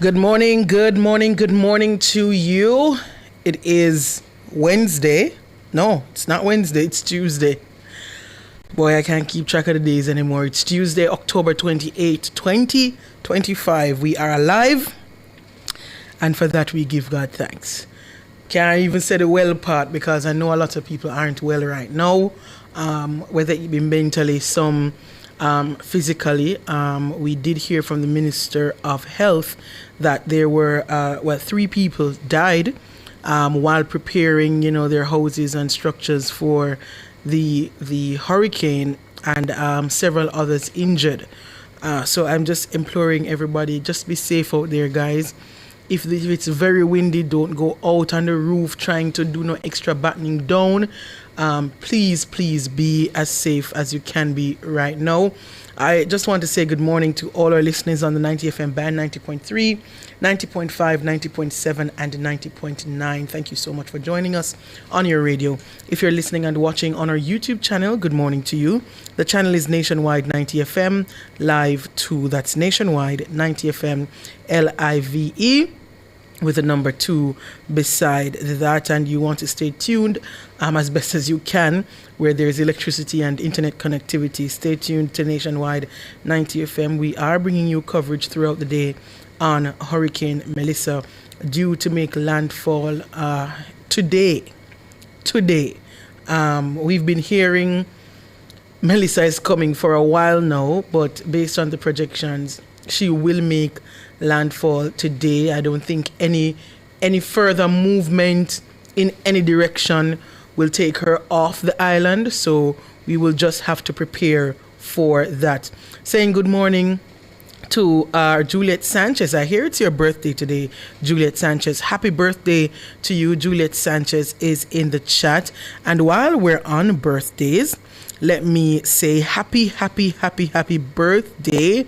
Good morning, good morning, good morning to you. It is Wednesday. No, it's not Wednesday, it's Tuesday. Boy, I can't keep track of the days anymore. It's Tuesday, October 28th, 2025. We are alive, and for that we give God thanks. Can't even say the well part because I know a lot of people aren't well right now, whether it be mentally, some physically. We did hear from the Minister of Health that there were, 3 people died while preparing, their houses and structures for the hurricane, and several others injured. So I'm just imploring everybody, just be safe out there, guys. If it's very windy, don't go out on the roof trying to do no extra battening down. Please be as safe as you can be right now. I just want to say good morning to all our listeners on the 90 FM band, 90.3, 90.5, 90.7, and 90.9. Thank you so much for joining us on your radio. If you're listening and watching on our YouTube channel, good morning to you. The channel is Nationwide 90 FM Live 2. That's Nationwide 90 FM LIVE, with a number 2 beside that, and you want to stay tuned as best as you can where there's electricity and internet connectivity. Stay tuned to Nationwide 90 FM. We are bringing you coverage throughout the day on Hurricane Melissa, due to make landfall today. We've been hearing Melissa is coming for a while now, but based on the projections, she will make landfall today. I don't think any further movement in any direction will take her off the island, so we will just have to prepare for that. Saying good morning to Juliet Sanchez. I hear it's your birthday today, Juliet Sanchez. Happy birthday to you. Juliet Sanchez is in the chat. And while we're on birthdays, let me say happy birthday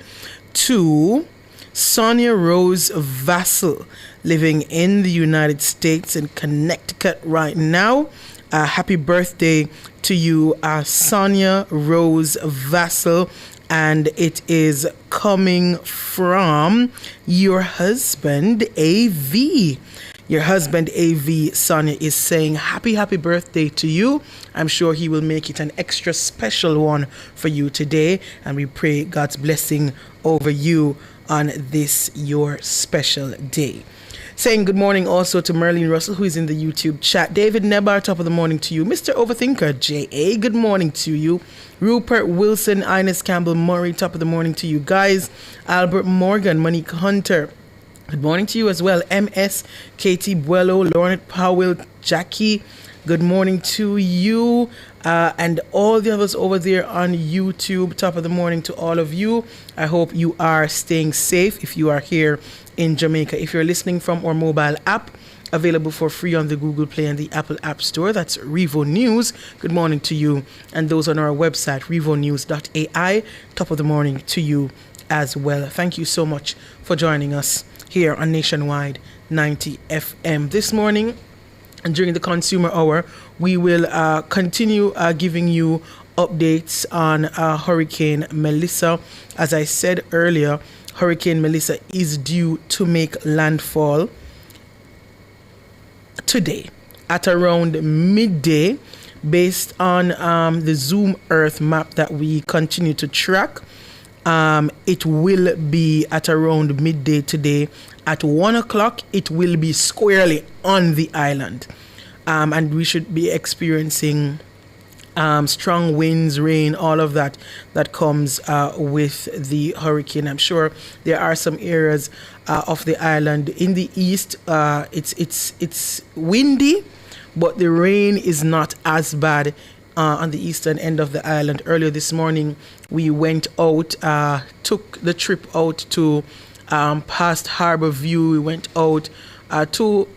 to Sonia Rose Vassell, living in the United States in Connecticut right now. Happy birthday to you, Sonia Rose Vassell, and it is coming from your husband, AV. Your husband, AV, Sonia, is saying happy birthday to you. I'm sure he will make it an extra special one for you today, and we pray God's blessing over you on this, your special day. Saying good morning also to Merlene Russell, who is in the YouTube chat. David Nebar, top of the morning to you. Mr. Overthinker, J.A., good morning to you. Rupert Wilson, Ines Campbell Murray, top of the morning to you guys. Albert Morgan, Monique Hunter, good morning to you as well. MS, Katie Buello, Lauren Powell, Jackie, good morning to you. And all the others over there on YouTube, top of the morning to all of you. I hope you are staying safe if you are here in Jamaica. If you're listening from our mobile app, available for free on the Google Play and the Apple App Store, that's Revo News. Good morning to you. And those on our website, revonews.ai, top of the morning to you as well. Thank you so much for joining us here on Nationwide 90 FM this morning. And during the consumer hour, we will continue giving you updates on Hurricane Melissa. As I said earlier, Hurricane Melissa is due to make landfall today at around midday, based on the Zoom Earth map that we continue to track. It will be at around midday today. At 1 o'clock, it will be squarely on the island. And we should be experiencing strong winds, rain, all of that comes with the hurricane. I'm sure there are some areas of the island in the east. It's windy, but the rain is not as bad on the eastern end of the island. Earlier this morning, we went out, took the trip out to past Harbour View. We went out to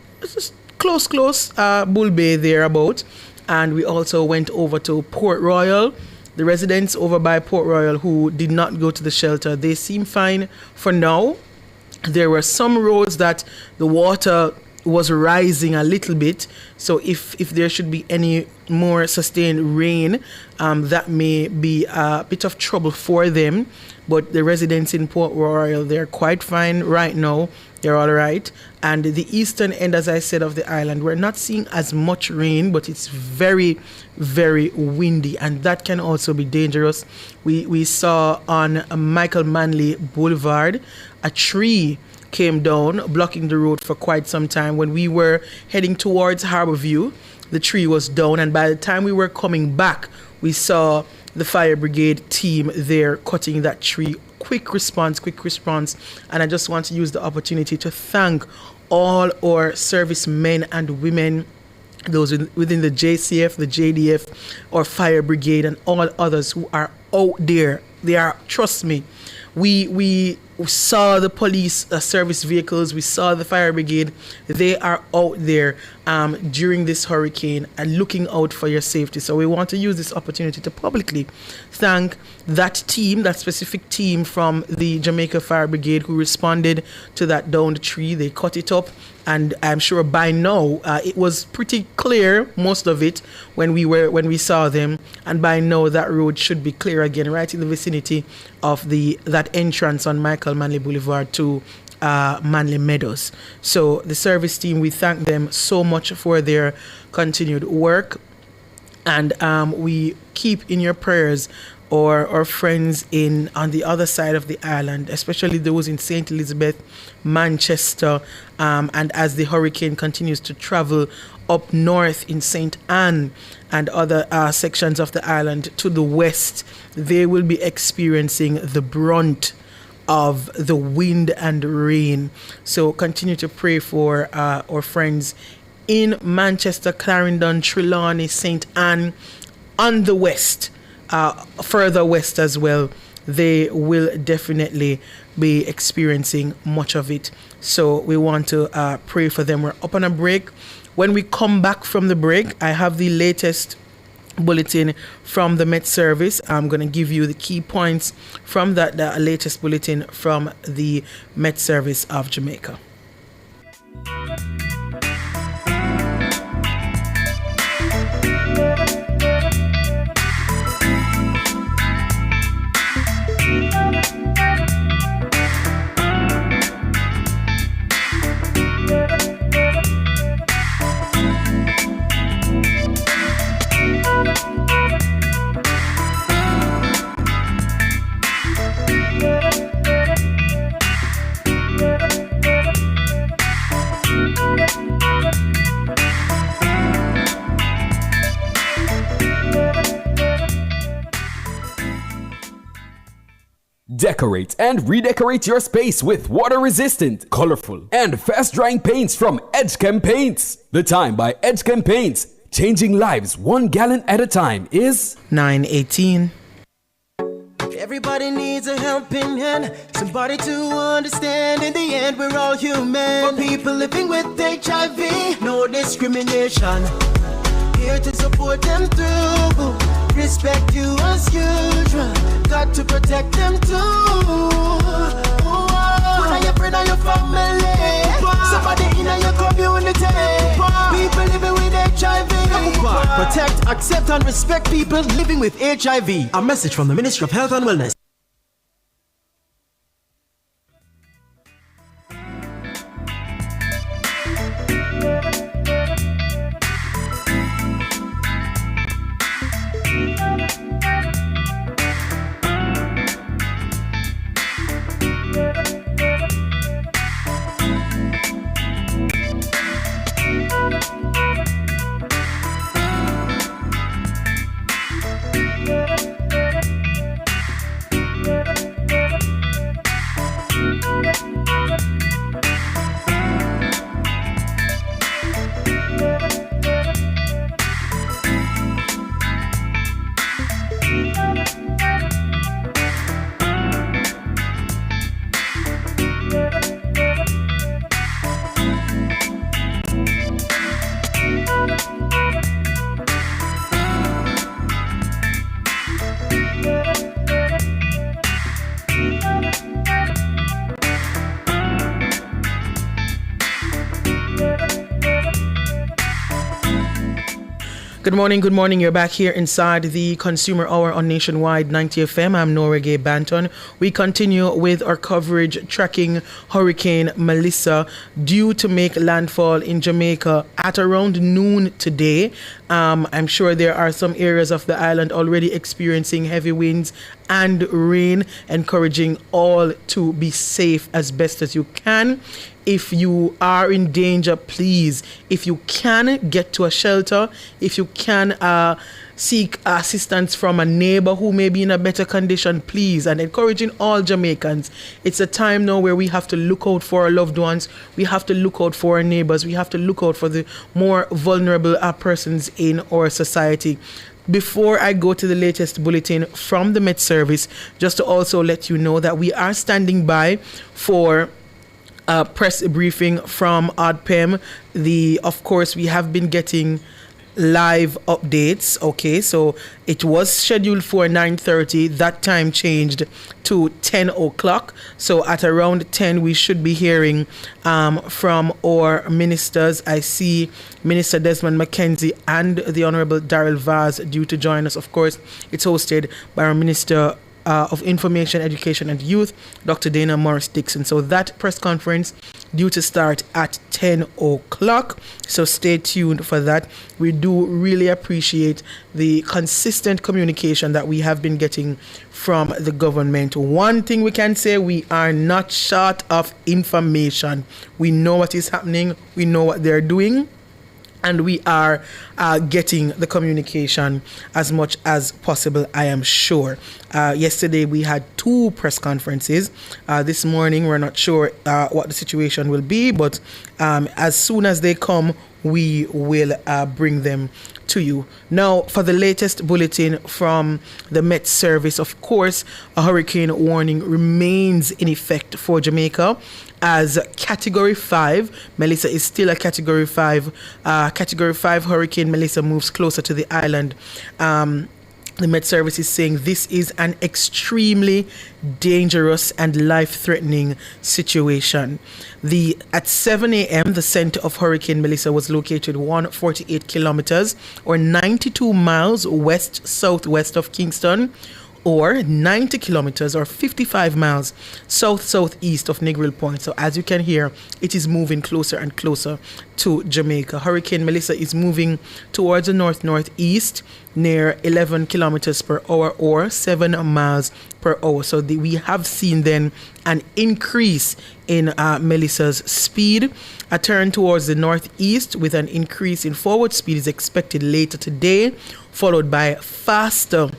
close Bull Bay thereabout, and we also went over to Port Royal. The residents over by Port Royal who did not go to the shelter, they seem fine for now. There were some roads that the water was rising a little bit, so if there should be any more sustained rain, that may be a bit of trouble for them. but the residents in Port Royal, they're quite fine right now. They're all right. And the eastern end, as I said, of the island, we're not seeing as much rain, but it's very, very windy, and that can also be dangerous. We saw on Michael Manley Boulevard a tree came down, blocking the road for quite some time. When we were heading towards Harborview, the tree was down, and by the time we were coming back, we saw the fire brigade team there cutting that tree. Quick response. And I just want to use the opportunity to thank all our servicemen and women, those within the JCF, the JDF, or fire brigade, and all others who are out there. They are, trust me, we saw the police service vehicles, we saw the fire brigade. They are out there during this hurricane and looking out for your safety. So we want to use this opportunity to publicly thank that team, that specific team from the Jamaica Fire Brigade who responded to that downed tree. They cut it up, and I'm sure by now it was pretty clear, most of it, when we saw them, and by now that road should be clear again, right in the vicinity of that entrance on Michael Manley Boulevard to Manley Meadows. So the service team, we thank them so much for their continued work, and we keep in your prayers our friends on the other side of the island, especially those in St. Elizabeth, Manchester, and as the hurricane continues to travel up north in St. Anne and other sections of the island to the west, they will be experiencing the brunt of the wind and rain. So continue to pray for our friends in Manchester, Clarendon, Trelawney, St. Anne, on the west, further west as well. They will definitely be experiencing much of it. So we want to pray for them. We're up on a break. When we come back from the break, I have the latest bulletin from the Met Service. I'm going to give you the key points from the latest bulletin from the Met Service of Jamaica. Decorate and redecorate your space with water-resistant, colorful, and fast-drying paints from Edgechem Paints. The time by Edgechem Paints, changing lives 1 gallon at a time, is 9:18. Everybody needs a helping hand, somebody to understand. In the end, we're all human. For people living with HIV, no discrimination. Here to support them through. Respect you as usual. Got to protect them too. Put on your friend and your family. Somebody in your community. People living with HIV. Protect, accept, and respect people living with HIV. A message from the Ministry of Health and Wellness. Good morning, good morning. You're back here inside the Consumer Hour on Nationwide 90 FM. I'm Nora Gay Banton. We continue with our coverage tracking Hurricane Melissa due to make landfall in Jamaica at around noon today. I'm sure there are some areas of the island already experiencing heavy winds and rain, encouraging all to be safe as best as you can. If you are in danger, please, if you can, get to a shelter. If you can seek assistance from a neighbor who may be in a better condition, please. And encouraging all Jamaicans, it's a time now where we have to look out for our loved ones. We have to look out for our neighbors. We have to look out for the more vulnerable persons in our society. Before I go to the latest bulletin from the Met Service, just to also let you know that we are standing by for press briefing from ODPEM. Of course, we have been getting live updates. Okay, so it was scheduled for 9:30. That time changed to 10 o'clock. So at around 10, we should be hearing from our ministers. I see Minister Desmond McKenzie and the Honorable Daryl Vaz due to join us. Of course, it's hosted by our Minister of Information, Education and Youth, Dr. Dana Morris Dixon. So that press conference due to start at 10 o'clock. So stay tuned for that. We do really appreciate the consistent communication that we have been getting from the government. One thing we can say, we are not short of information. We know what is happening. We know what they're doing. And we are getting the communication as much as possible, I am sure. Yesterday, we had 2 press conferences. This morning, we're not sure what the situation will be, but as soon as they come, we will bring them to you. Now, for the latest bulletin from the Met Service, of course, a hurricane warning remains in effect for Jamaica as Category 5. Melissa is still a Category 5. Category 5 Hurricane Melissa moves closer to the island. The Met Service is saying this is an extremely dangerous and life-threatening situation. At 7 a.m., the center of Hurricane Melissa was located 148 kilometers or 92 miles west-southwest of Kingston, or 90 kilometers or 55 miles south-southeast of Negril Point. So as you can hear, it is moving closer and closer to Jamaica. Hurricane Melissa is moving towards the north-northeast near 11 kilometers per hour or 7 miles per hour. So we have seen then an increase in Melissa's speed. A turn towards the northeast with an increase in forward speed is expected later today, followed by faster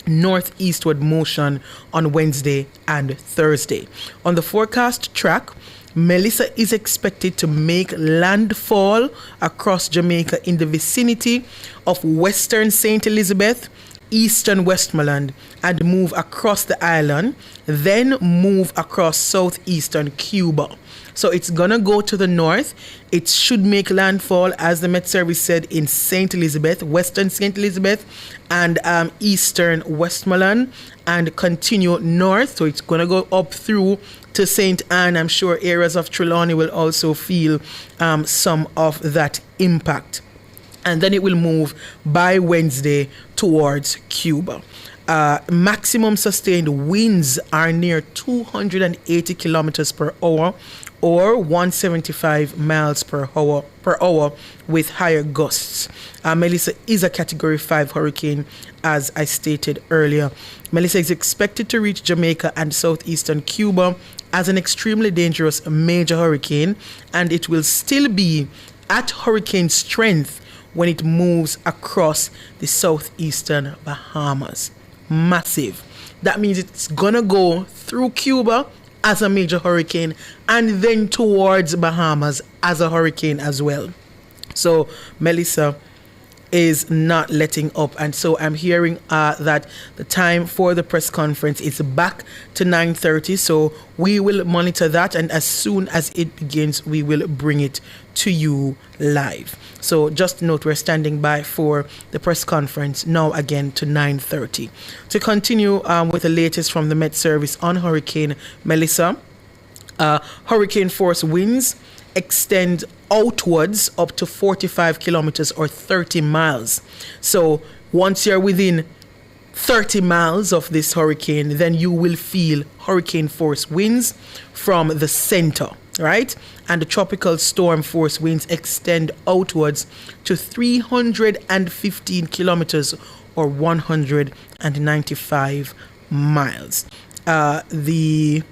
northeastward motion on Wednesday and Thursday. On the forecast track, Melissa is expected to make landfall across Jamaica in the vicinity of western St. Elizabeth, eastern Westmoreland, and move across the island, then move across southeastern Cuba. So it's gonna go to the north. It should make landfall, as the Met Service said, in St. Elizabeth, western St. Elizabeth, and eastern Westmoreland, and continue north. So it's gonna go up through to St. Anne. I'm sure areas of Trelawney will also feel some of that impact. And then it will move by Wednesday towards Cuba. Maximum sustained winds are near 280 kilometers per hour or 175 miles per hour with higher gusts. Melissa is a Category 5 hurricane, as I stated earlier. Melissa is expected to reach Jamaica and southeastern Cuba as an extremely dangerous major hurricane, and it will still be at hurricane strength when it moves across the southeastern Bahamas. Massive. That means it's gonna go through Cuba as a major hurricane and then towards Bahamas as a hurricane as well. So Melissa is not letting up, and so I'm hearing that the time for the press conference is back to 9:30. So we will monitor that, and as soon as it begins, we will bring it to you live. So just note, we're standing by for the press conference now again to 9:30. To continue with the latest from the Met Service on Hurricane Melissa, Hurricane force winds extend outwards up to 45 kilometers or 30 miles. So once you're within 30 miles of this hurricane, then you will feel hurricane force winds from the center, right? And the tropical storm force winds extend outwards to 315 kilometers or 195 miles. The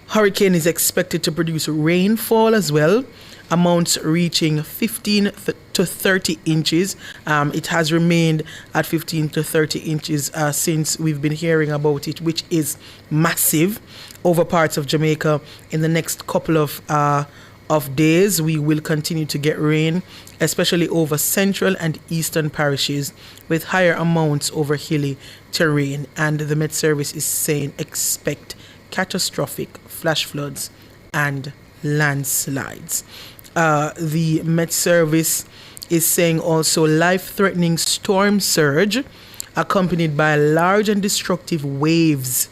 hurricane is expected to produce rainfall as well, amounts reaching 15 to 30 inches. It has remained at 15 to 30 inches since we've been hearing about it, which is massive over parts of Jamaica. In the next couple of days, we will continue to get rain, especially over central and eastern parishes, with higher amounts over hilly terrain. And the Met Service is saying expect catastrophic flash floods and landslides. The Met Service is saying also life-threatening storm surge accompanied by large and destructive waves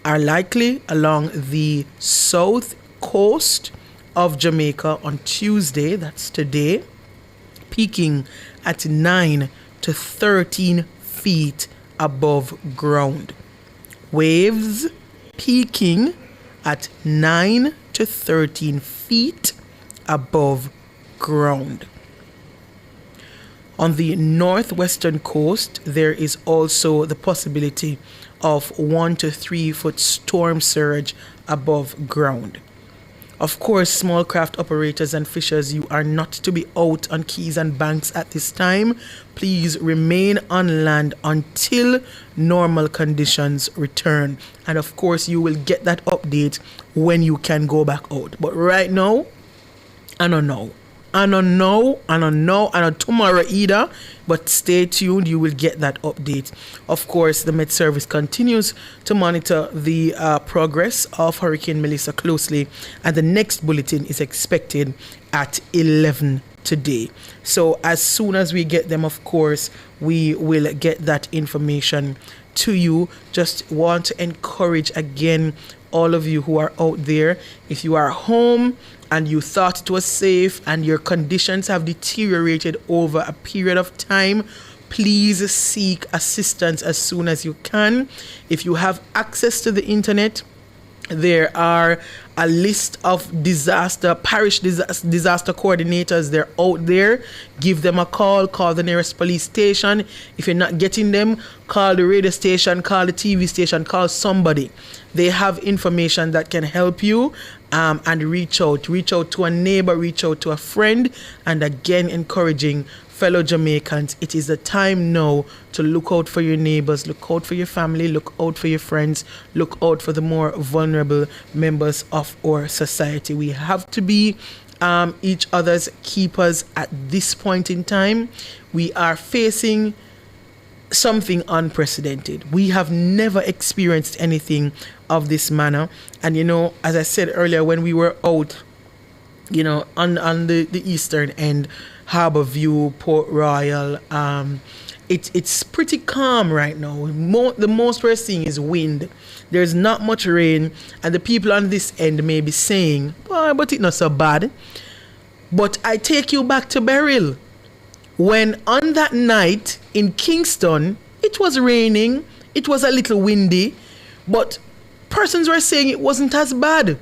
are likely along the south coast of Jamaica on Tuesday, that's today, peaking at 9 to 13 feet above ground. Waves peaking at 9 to 13 feet above ground. On the northwestern coast, there is also the possibility of 1 to 3 foot storm surge above ground. Of course, small craft operators and fishers, you are not to be out on quays and banks at this time. Please remain on land until normal conditions return. And of course, you will get that update when you can go back out. But right now, I don't know tomorrow either, but stay tuned, you will get that update. Of course, the Met Service continues to monitor the progress of Hurricane Melissa closely, and the next bulletin is expected at 11 today. So as soon as we get them, of course, we will get that information to you. Just want to encourage again all of you who are out there, if you are home and you thought it was safe and your conditions have deteriorated over a period of time, please seek assistance as soon as you can. If you have access to the internet, there are a list of parish disaster coordinators. They're out there. Give them a call the nearest police station. If you're not getting them, call the radio station, call the TV station, call somebody. They have information that can help you, and reach out to a neighbor, reach out to a friend, and again encouraging fellow Jamaicans, it is the time now to look out for your neighbors, look out for your family, look out for your friends, look out for the more vulnerable members of our society. We have to be each other's keepers at this point in time. We are facing something unprecedented. We have never experienced anything of this manner. And as I said earlier, when we were out, on the eastern end, Harbour View, Port Royal, it's pretty calm right now. The most we're seeing is wind. There's not much rain, and the people on this end may be saying, "Boy, but it's not so bad." But I take you back to Beryl, when on that night in Kingston, it was raining, it was a little windy, but persons were saying it wasn't as bad.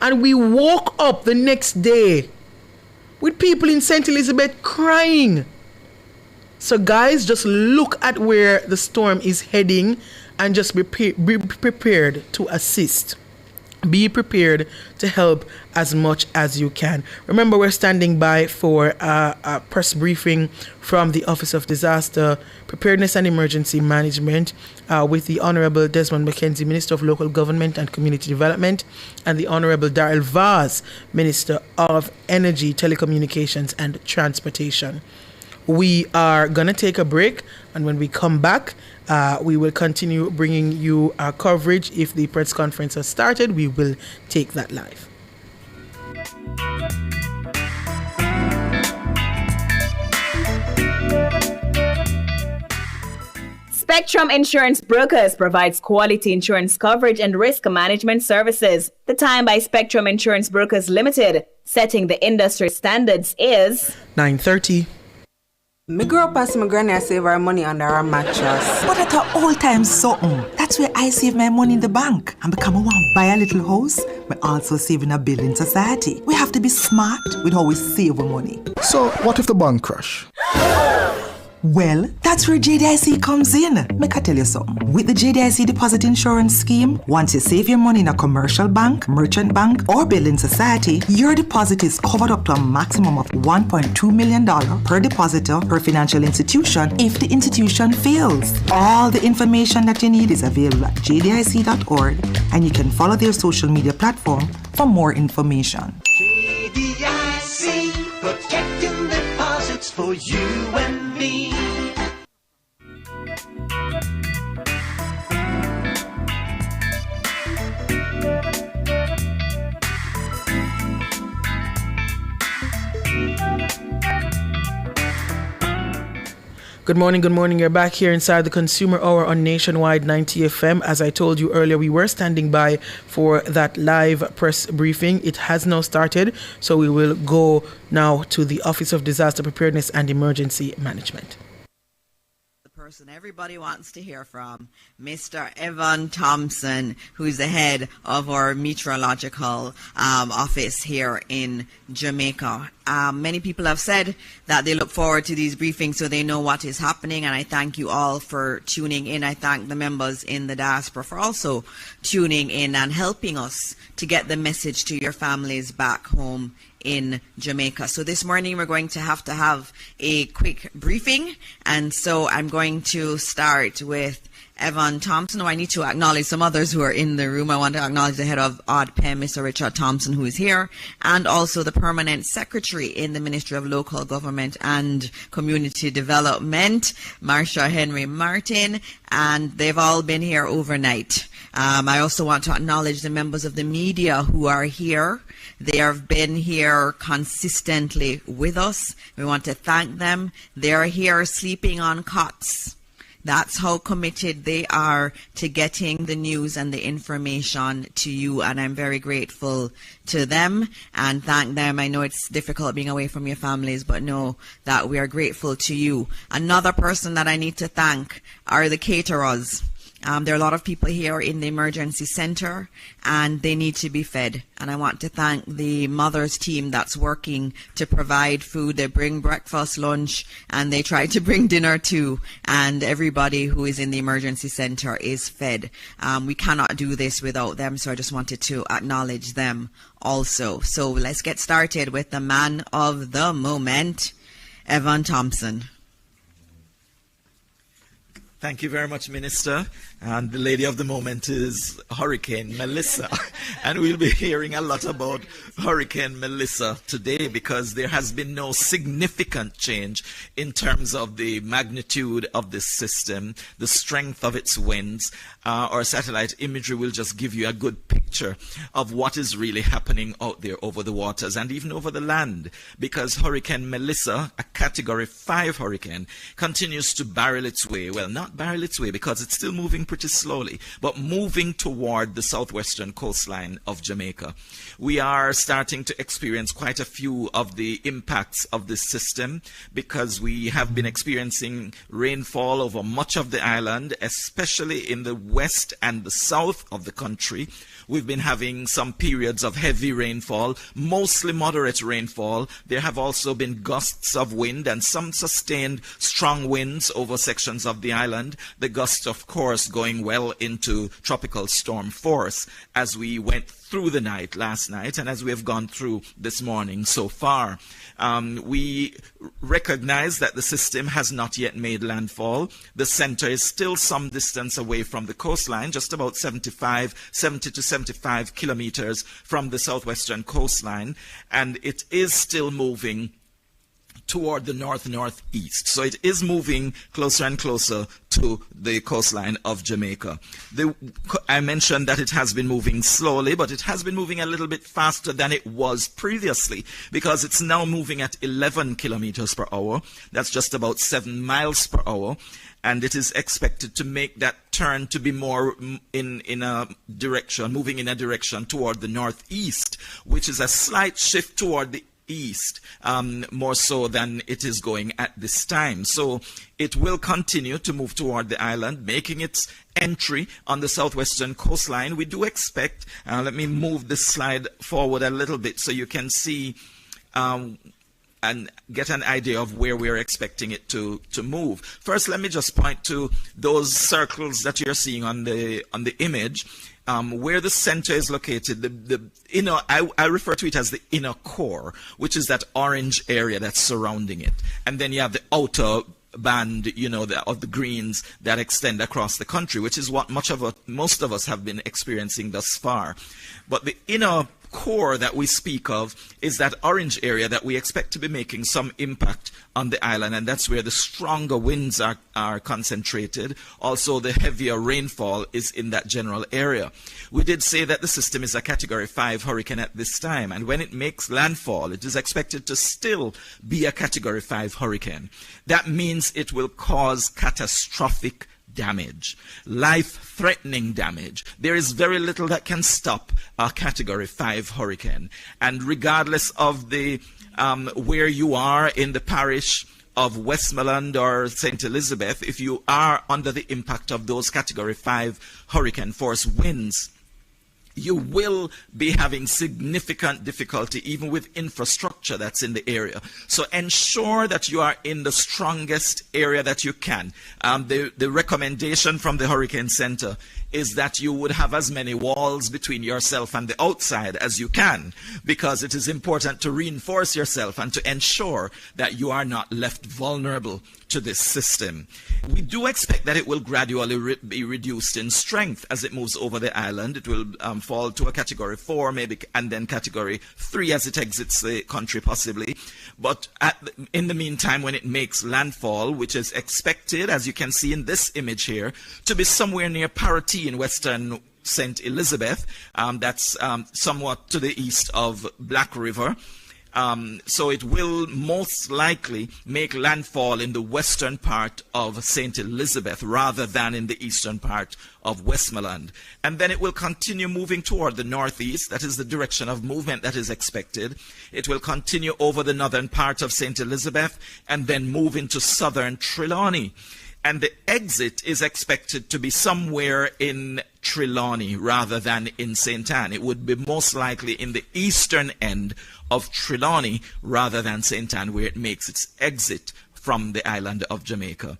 And we woke up the next day with people in St. Elizabeth crying. So guys, just look at where the storm is heading and just be prepared to assist. Be prepared to help as much as you can. Remember, we're standing by for a press briefing from the Office of Disaster Preparedness and Emergency Management with the Honorable Desmond McKenzie, Minister of Local Government and Community Development, and the Honorable Darrell Vaz, Minister of Energy, Telecommunications and Transportation. We are going to take a break, and when we come back, we will continue bringing you our coverage. If the press conference has started, we will take that live. Spectrum Insurance Brokers provides quality insurance coverage and risk management services. The time by Spectrum Insurance Brokers Limited, setting the industry standards, is 9:30. Me grew up as my granny save our money under our mattress. But at an old time something. That's where I save my money in the bank. And become one buy a little house, but also save in a building society. We have to be smart with how we save our money. So what if the bank crash? Well, that's where JDIC comes in. Make I tell you something. With the JDIC Deposit Insurance Scheme, once you save your money in a commercial bank, merchant bank, or building society, your deposit is covered up to a maximum of $1.2 million per depositor per financial institution if the institution fails. All the information that you need is available at jdic.org, and you can follow their social media platform for more information. JDIC, protecting deposits for you and me. Good morning, good morning. You're back here inside the Consumer Hour on Nationwide 90 FM. As I told you earlier, we were standing by for that live press briefing. It has now started, so we will go now to the Office of Disaster Preparedness and Emergency Management. Person everybody wants to hear from, Mr. Evan Thompson, who's the head of our meteorological office here in Jamaica. Many people have said that they look forward to these briefings so they know what is happening, and I thank you all for tuning in. I thank the members in the diaspora for also tuning in and helping us to get the message to your families back home in Jamaica. So this morning we're going to have a quick briefing, and so I'm going to start with Evan Thompson. I need to acknowledge some others who are in the room. I want to acknowledge the head of ODPEM, Mr. Richard Thompson, who is here, and also the permanent secretary in the Ministry of Local Government and Community Development, Marsha Henry Martin, and they've all been here overnight. I also want to acknowledge the members of the media who are here. They have been here consistently with us. We want to thank them. They're here sleeping on cots. That's how committed they are to getting the news and the information to you, and I'm very grateful to them and thank them. I know it's difficult being away from your families, but know that we are grateful to you. Another person that I need to thank are the caterers. There are a lot of people here in the emergency center, and they need to be fed. And I want to thank the mothers team that's working to provide food. They bring breakfast, lunch, and they try to bring dinner too. And everybody who is in the emergency center is fed. We cannot do this without them, so I just wanted to acknowledge them also. So let's get started with the man of the moment, Evan Thompson. Thank you very much, Minister. And the lady of the moment is Hurricane Melissa. And we'll be hearing a lot about Hurricane Melissa today because there has been no significant change in terms of the magnitude of this system, the strength of its winds. Our satellite imagery will just give you a good picture of what is really happening out there over the waters and even over the land, because Hurricane Melissa, a Category 5 hurricane, continues to barrel its way. Well, not barrel its way because it's still moving pretty slowly, but moving toward the southwestern coastline of Jamaica. We are starting to experience quite a few of the impacts of this system because we have been experiencing rainfall over much of the island, especially in the west and the south of the country. We've been having some periods of heavy rainfall, mostly moderate rainfall. There have also been gusts of wind and some sustained strong winds over sections of the island. The gusts, of course, going well into tropical storm force as we went through the night last night and as we have gone through this morning so far. We recognize that the system has not yet made landfall. The center is still some distance away from the coastline, just about 70 to 75 kilometers from the southwestern coastline, and it is still moving toward the north-northeast. So it is moving closer and closer to the coastline of Jamaica. I mentioned that it has been moving slowly, but it has been moving a little bit faster than it was previously, because it's now moving at 11 kilometers per hour. That's just about 7 miles per hour. And it is expected to make that turn to be more in a direction, moving in a direction toward the northeast, which is a slight shift toward the east, more so than it is going at this time. So it will continue to move toward the island, making its entry on the southwestern coastline. We do expect, let me move this slide forward a little bit so you can see and get an idea of where we're expecting it to move. First, let me just point to those circles that you're seeing on the image, where the center is located. The inner, I refer to it as the inner core, which is that orange area that's surrounding it, and then you have the outer band, of the greens that extend across the country, which is what most of us have been experiencing thus far. But the inner core that we speak of is that orange area that we expect to be making some impact on the island, and that's where the stronger winds are concentrated. Also, the heavier rainfall is in that general area. We did say that the system is a Category 5 hurricane at this time, and when it makes landfall, it is expected to still be a Category 5 hurricane. That means it will cause catastrophic damage, life-threatening damage. There is very little that can stop a Category 5 hurricane. And regardless of the where you are in the parish of Westmoreland or St. Elizabeth, if you are under the impact of those Category 5 hurricane force winds, you will be having significant difficulty even with infrastructure that's in the area. So ensure that you are in the strongest area that you can. The recommendation from the Hurricane Center is that you would have as many walls between yourself and the outside as you can, because it is important to reinforce yourself and to ensure that you are not left vulnerable to this system. We do expect that it will gradually be reduced in strength as it moves over the island. It will fall to a Category 4 maybe, and then Category 3 as it exits the country possibly. But in the meantime, when it makes landfall, which is expected, as you can see in this image here, to be somewhere near Paratee in western St. Elizabeth, that's somewhat to the east of Black River. So it will most likely make landfall in the western part of St. Elizabeth rather than in the eastern part of Westmoreland. And then it will continue moving toward the northeast. That is the direction of movement that is expected. It will continue over the northern part of St. Elizabeth and then move into southern Trelawney. And the exit is expected to be somewhere in Trelawney rather than in St. Ann. It would be most likely in the eastern end of Trelawney rather than St. Ann, where it makes its exit from the island of Jamaica.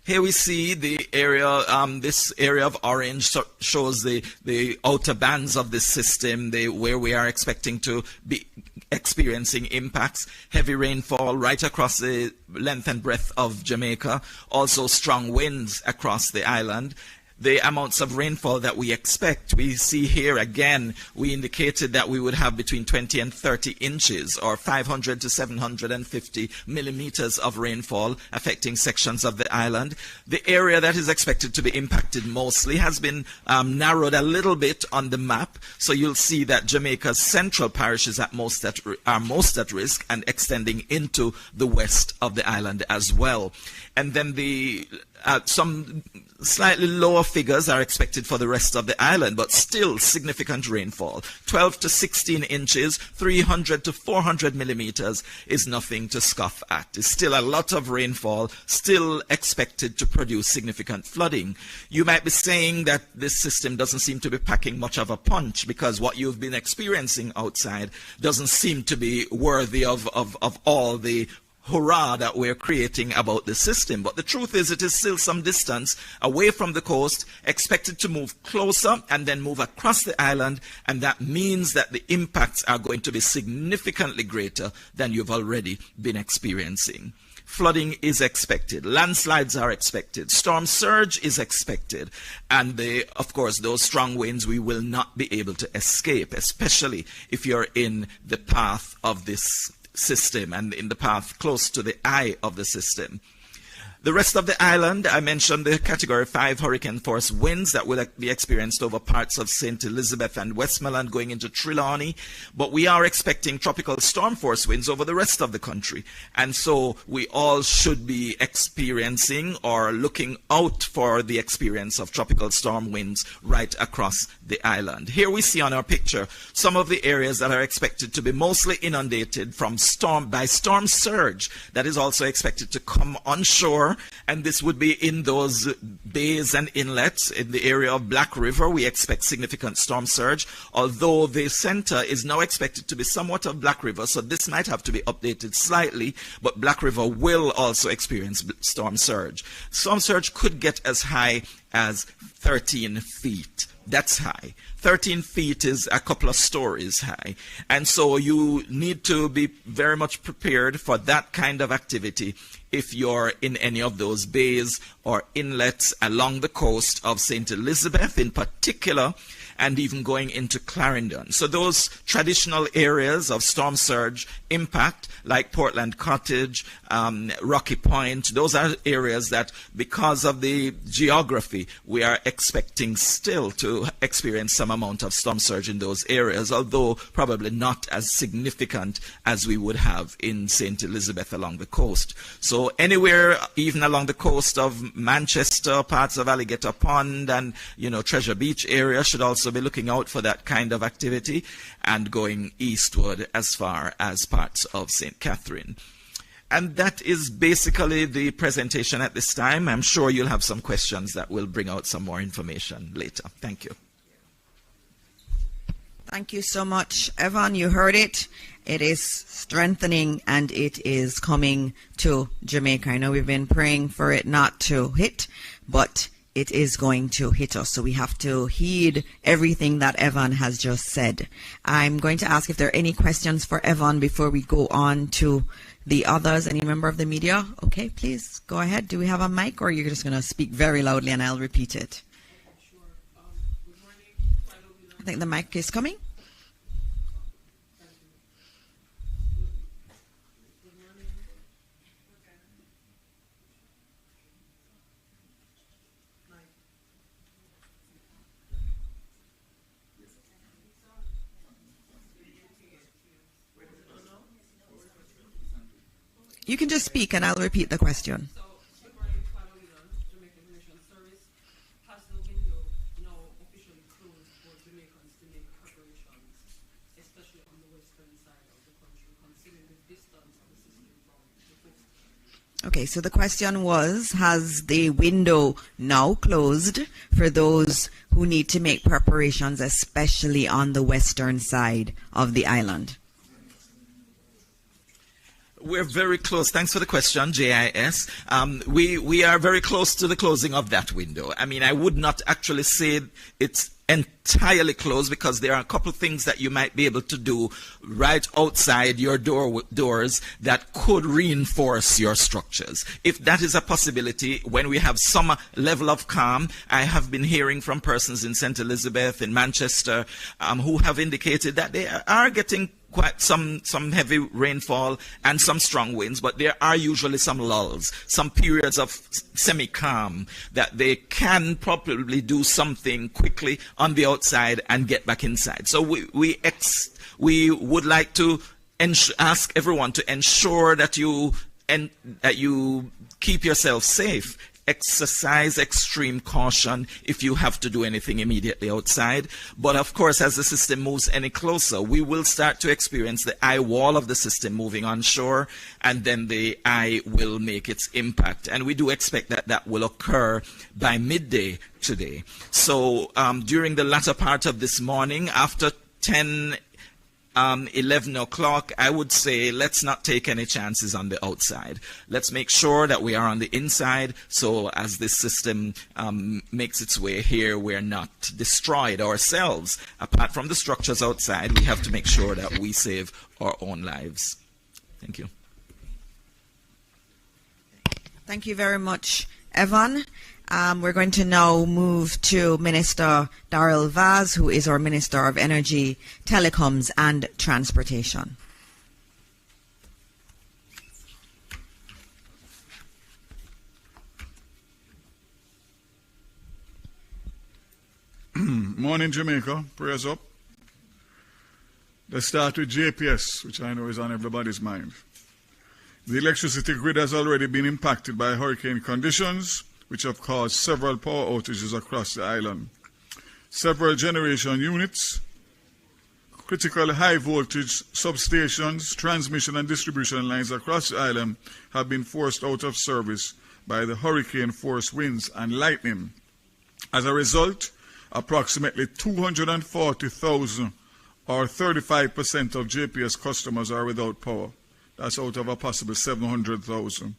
Here we see the area, this area of orange shows the outer bands of the system, where we are expecting to be experiencing impacts. Heavy rainfall right across the length and breadth of Jamaica. Also strong winds across the island. The amounts of rainfall that we expect, we see here again, we indicated that we would have between 20 and 30 inches or 500 to 750 millimeters of rainfall affecting sections of the island. The area that is expected to be impacted mostly has been narrowed a little bit on the map. So you'll see that Jamaica's central parishes are most at risk and extending into the west of the island as well. And then some slightly lower figures are expected for the rest of the island, but still significant rainfall. 12 to 16 inches, 300 to 400 millimeters is nothing to scoff at. It's still a lot of rainfall, still expected to produce significant flooding. You might be saying that this system doesn't seem to be packing much of a punch because what you've been experiencing outside doesn't seem to be worthy of all the hurrah that we're creating about the system. But the truth is, it is still some distance away from the coast, expected to move closer and then move across the island, and that means that the impacts are going to be significantly greater than you've already been experiencing. Flooding is expected, landslides are expected, storm surge is expected, and of course those strong winds we will not be able to escape, especially if you're in the path of this system and in the path close to the eye of the system. The rest of the island, I mentioned the Category 5 hurricane force winds that will be experienced over parts of St. Elizabeth and Westmoreland going into Trelawney, but we are expecting tropical storm force winds over the rest of the country. And so we all should be experiencing or looking out for the experience of tropical storm winds right across the island. Here we see on our picture some of the areas that are expected to be mostly inundated from storm surge that is also expected to come onshore. And this would be in those bays and inlets. In the area of Black River, we expect significant storm surge, although the center is now expected to be somewhat of Black River, so this might have to be updated slightly, but Black River will also experience storm surge. Storm surge could get as high as 13 feet. That's high. 13 feet is a couple of stories high. And so you need to be very much prepared for that kind of activity if you're in any of those bays or inlets along the coast of St. Elizabeth in particular, and even going into Clarendon. So those traditional areas of storm surge impact, like Portland Cottage, Rocky Point, those are areas that, because of the geography, we are expecting still to experience some amount of storm surge in those areas, although probably not as significant as we would have in St. Elizabeth along the coast. So anywhere, even along the coast of Manchester, parts of Alligator Pond and, Treasure Beach area should also be looking out for that kind of activity, and going eastward as far as parts of St. Catherine. And that is basically the presentation at this time. I'm sure you'll have some questions that will bring out some more information later. Thank you. Thank you so much, Evan. You heard it. It is strengthening and it is coming to Jamaica. I know we've been praying for it not to hit, but it is going to hit us. So we have to heed everything that Evan has just said. I'm going to ask if there are any questions for Evan before we go on to the others. Any member of the media? Okay, please go ahead. Do we have a mic, or you're just going to speak very loudly and I'll repeat it? I think the mic is coming. You can just speak and I'll repeat the question. Okay, so the question was, has the window now closed for those who need to make preparations, especially on the western side of the island? We're very close. Thanks for the question, JIS. We are very close to the closing of that window. I mean, I would not actually say it's entirely closed, because there are a couple of things that you might be able to do right outside your doors that could reinforce your structures. If that is a possibility, when we have some level of calm, I have been hearing from persons in St. Elizabeth, in Manchester, who have indicated that they are getting quite some heavy rainfall and some strong winds, but there are usually some lulls, some periods of semi-calm that they can probably do something quickly on the outside and get back inside. So we would like to ask everyone to ensure that you keep yourself safe. Exercise extreme caution if you have to do anything immediately outside. But of course, as the system moves any closer, we will start to experience the eye wall of the system moving onshore, and then the eye will make its impact. And we do expect that that will occur by midday today. So during the latter part of this morning, after 11 o'clock, I would say let's not take any chances on the outside. Let's make sure that we are on the inside, so as this system makes its way here, we're not destroyed ourselves. Apart from the structures outside, we have to make sure that we save our own lives. Thank you. Thank you very much, Evan. We're going to now move to Minister Darrell Vaz, who is our Minister of Energy, Telecoms and Transportation. morning, Jamaica. Prayers up. Let's start with JPS, which I know is on everybody's mind. The electricity grid has already been impacted by hurricane conditions, which have caused several power outages across the island. Several generation units, critical high voltage substations, transmission and distribution lines across the island have been forced out of service by the hurricane force winds and lightning. As a result, approximately 240,000 or 35% of JPS customers are without power. That's out of a possible 700,000.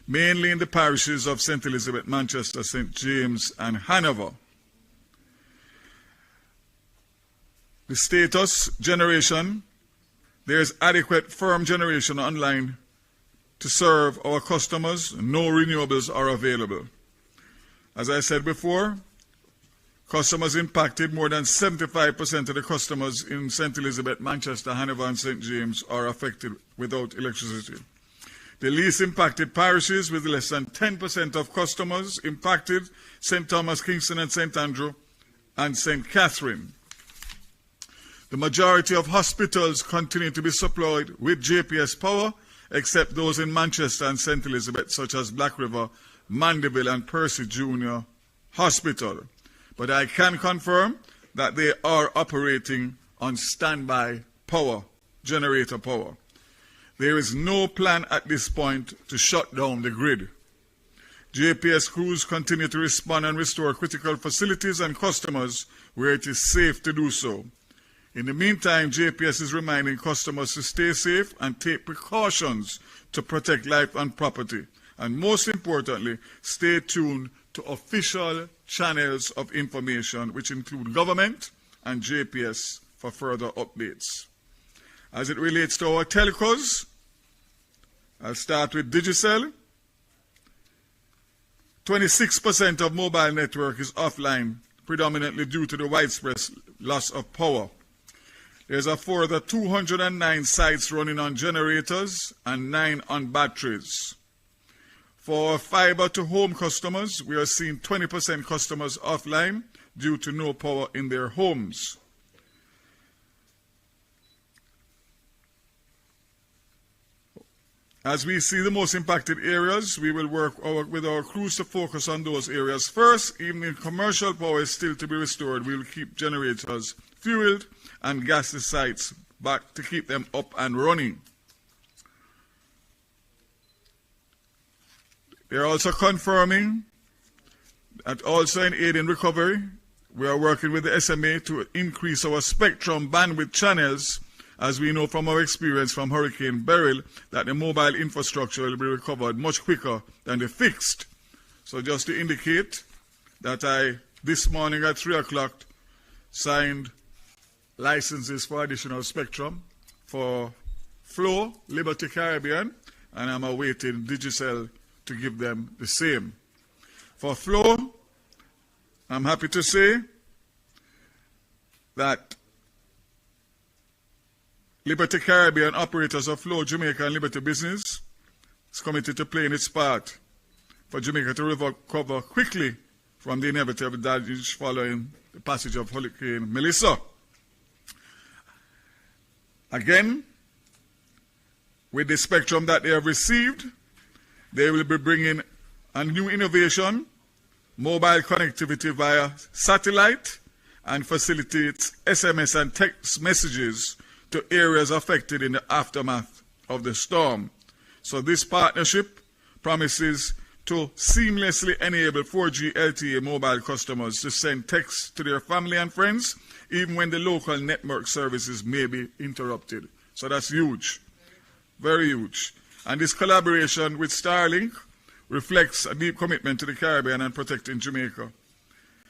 Mainly in the parishes of St. Elizabeth, Manchester, St. James, and Hanover. The status generation, there is adequate firm generation online to serve our customers. No renewables are available. As I said before, customers impacted, more than 75% of the customers in St. Elizabeth, Manchester, Hanover, and St. James are affected without electricity. The least impacted parishes, with less than 10% of customers impacted, St. Thomas, Kingston, and St. Andrew, and St. Catherine. The majority of hospitals continue to be supplied with JPS power, except those in Manchester and St. Elizabeth, such as Black River, Mandeville, and Percy Junior Hospital. But I can confirm that they are operating on standby power, generator power. There is no plan at this point to shut down the grid. JPS crews continue to respond and restore critical facilities and customers where it is safe to do so. In the meantime, JPS is reminding customers to stay safe and take precautions to protect life and property. And most importantly, stay tuned to official channels of information, which include government and JPS, for further updates. As it relates to our telcos, I'll start with Digicel. 26% of mobile network is offline, predominantly due to the widespread loss of power. There's a further 209 sites running on generators and 9 on batteries. For fiber to home customers, we are seeing 20% customers offline due to no power in their homes. As we see the most impacted areas, we will work with our crews to focus on those areas first. Even if commercial power is still to be restored, we will keep generators fueled and gas the sites back to keep them up and running. They are also confirming that also in aid in recovery, we are working with the SMA to increase our spectrum bandwidth channels, as we know from our experience from Hurricane Beryl that the mobile infrastructure will be recovered much quicker than the fixed. So just to indicate that I, this morning at 3 o'clock, signed licenses for additional spectrum for Flow, Liberty Caribbean, and I'm awaiting Digicel to give them the same. For Flow, I'm happy to say that Liberty Caribbean, operators of Flow, Jamaica, and Liberty Business is committed to playing its part for Jamaica to recover quickly from the inevitable damage following the passage of Hurricane Melissa. Again, with the spectrum that they have received, they will be bringing a new innovation, mobile connectivity via satellite, and facilitates SMS and text messages to areas affected in the aftermath of the storm. So this partnership promises to seamlessly enable 4G LTE mobile customers to send texts to their family and friends, even when the local network services may be interrupted. So that's huge, very huge. And this collaboration with Starlink reflects a deep commitment to the Caribbean and protecting Jamaica.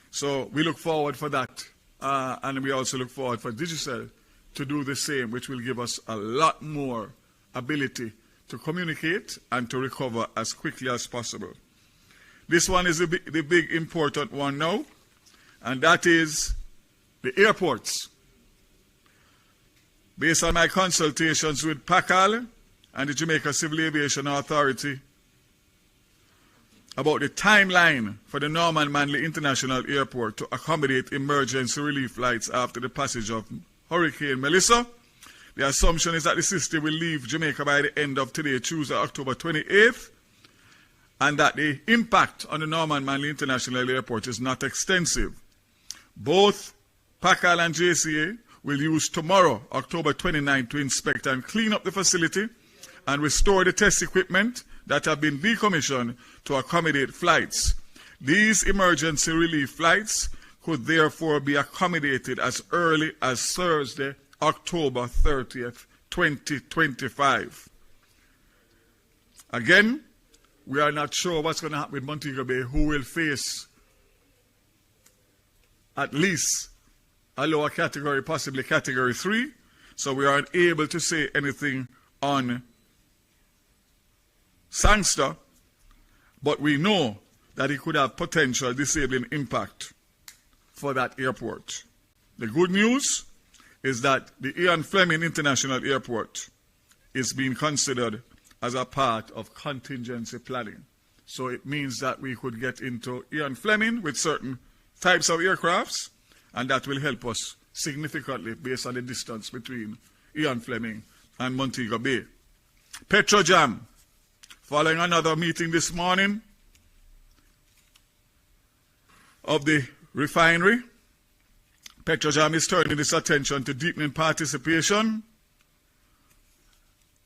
So we look forward for that. And we also look forward for Digicel to do the same, which will give us a lot more ability to communicate and to recover as quickly as possible. This one is the big important one now, and that is the airports. Based on my consultations with PACAL and the Jamaica Civil Aviation Authority, about the timeline for the Norman Manley International Airport to accommodate emergency relief flights after the passage of Hurricane Melissa. The assumption is that the system will leave Jamaica by the end of today, Tuesday, October 28th, and that the impact on the Norman Manley International Airport is not extensive. Both PACAL and JCA will use tomorrow, October 29th, to inspect and clean up the facility and restore the test equipment that have been decommissioned to accommodate flights. These emergency relief flights could therefore be accommodated as early as Thursday, October 30th, 2025. Again, we are not sure what's going to happen with Montego Bay, who will face at least a lower category, possibly category 3. So we aren't able to say anything on Sangster, but we know that it could have potential disabling impact for that airport. The good news is that the Ian Fleming International Airport is being considered as a part of contingency planning. So it means that we could get into Ian Fleming with certain types of aircrafts, and that will help us significantly based on the distance between Ian Fleming and Montego Bay. Petrojam, following another meeting this morning of the refinery, Petrojam is turning its attention to deepening participation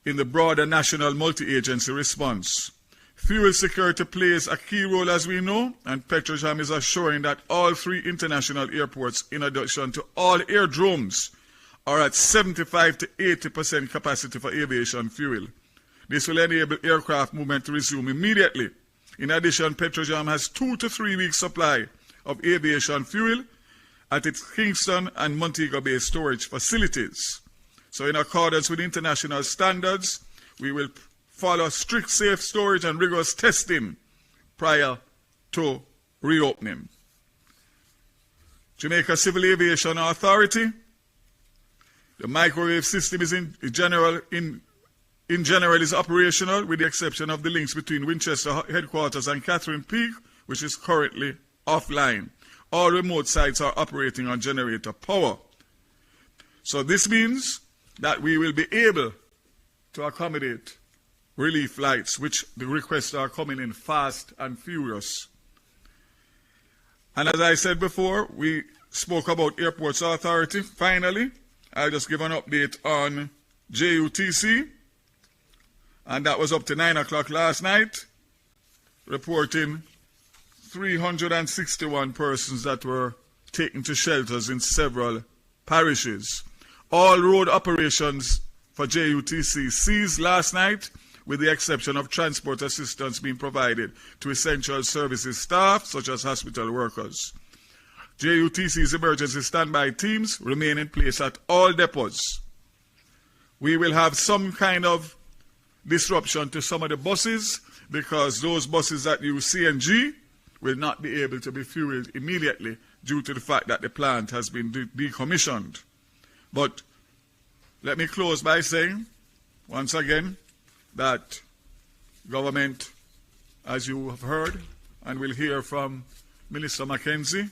in the broader national multi-agency response. Fuel security plays a key role, as we know, and Petrojam is assuring that all 3 international airports, in addition to all airdromes, are at 75 to 80% capacity for aviation fuel. This will enable aircraft movement to resume immediately. In addition, Petrojam has 2 to 3 weeks supply of aviation fuel at its Kingston and Montego Bay storage facilities. So in accordance with international standards, we will follow strict safe storage and rigorous testing prior to reopening. Jamaica Civil Aviation Authority, the microwave system is in general is operational, with the exception of the links between Winchester headquarters and Catherine Peak, which is currently offline. All remote sites are operating on generator power. So this means that we will be able to accommodate relief flights, which the requests are coming in fast and furious. And as I said before, we spoke about Airports Authority. Finally, I'll just give an update on JUTC. And that was up to 9 o'clock last night, reporting 361 persons that were taken to shelters in several parishes. All road operations for JUTC ceased last night, with the exception of transport assistance being provided to essential services staff, such as hospital workers. JUTC's emergency standby teams remain in place at all depots. We will have some kind of disruption to some of the buses, because those buses that use CNG will not be able to be fueled immediately due to the fact that the plant has been decommissioned. But let me close by saying, once again, that government, as you have heard and will hear from Minister Mackenzie,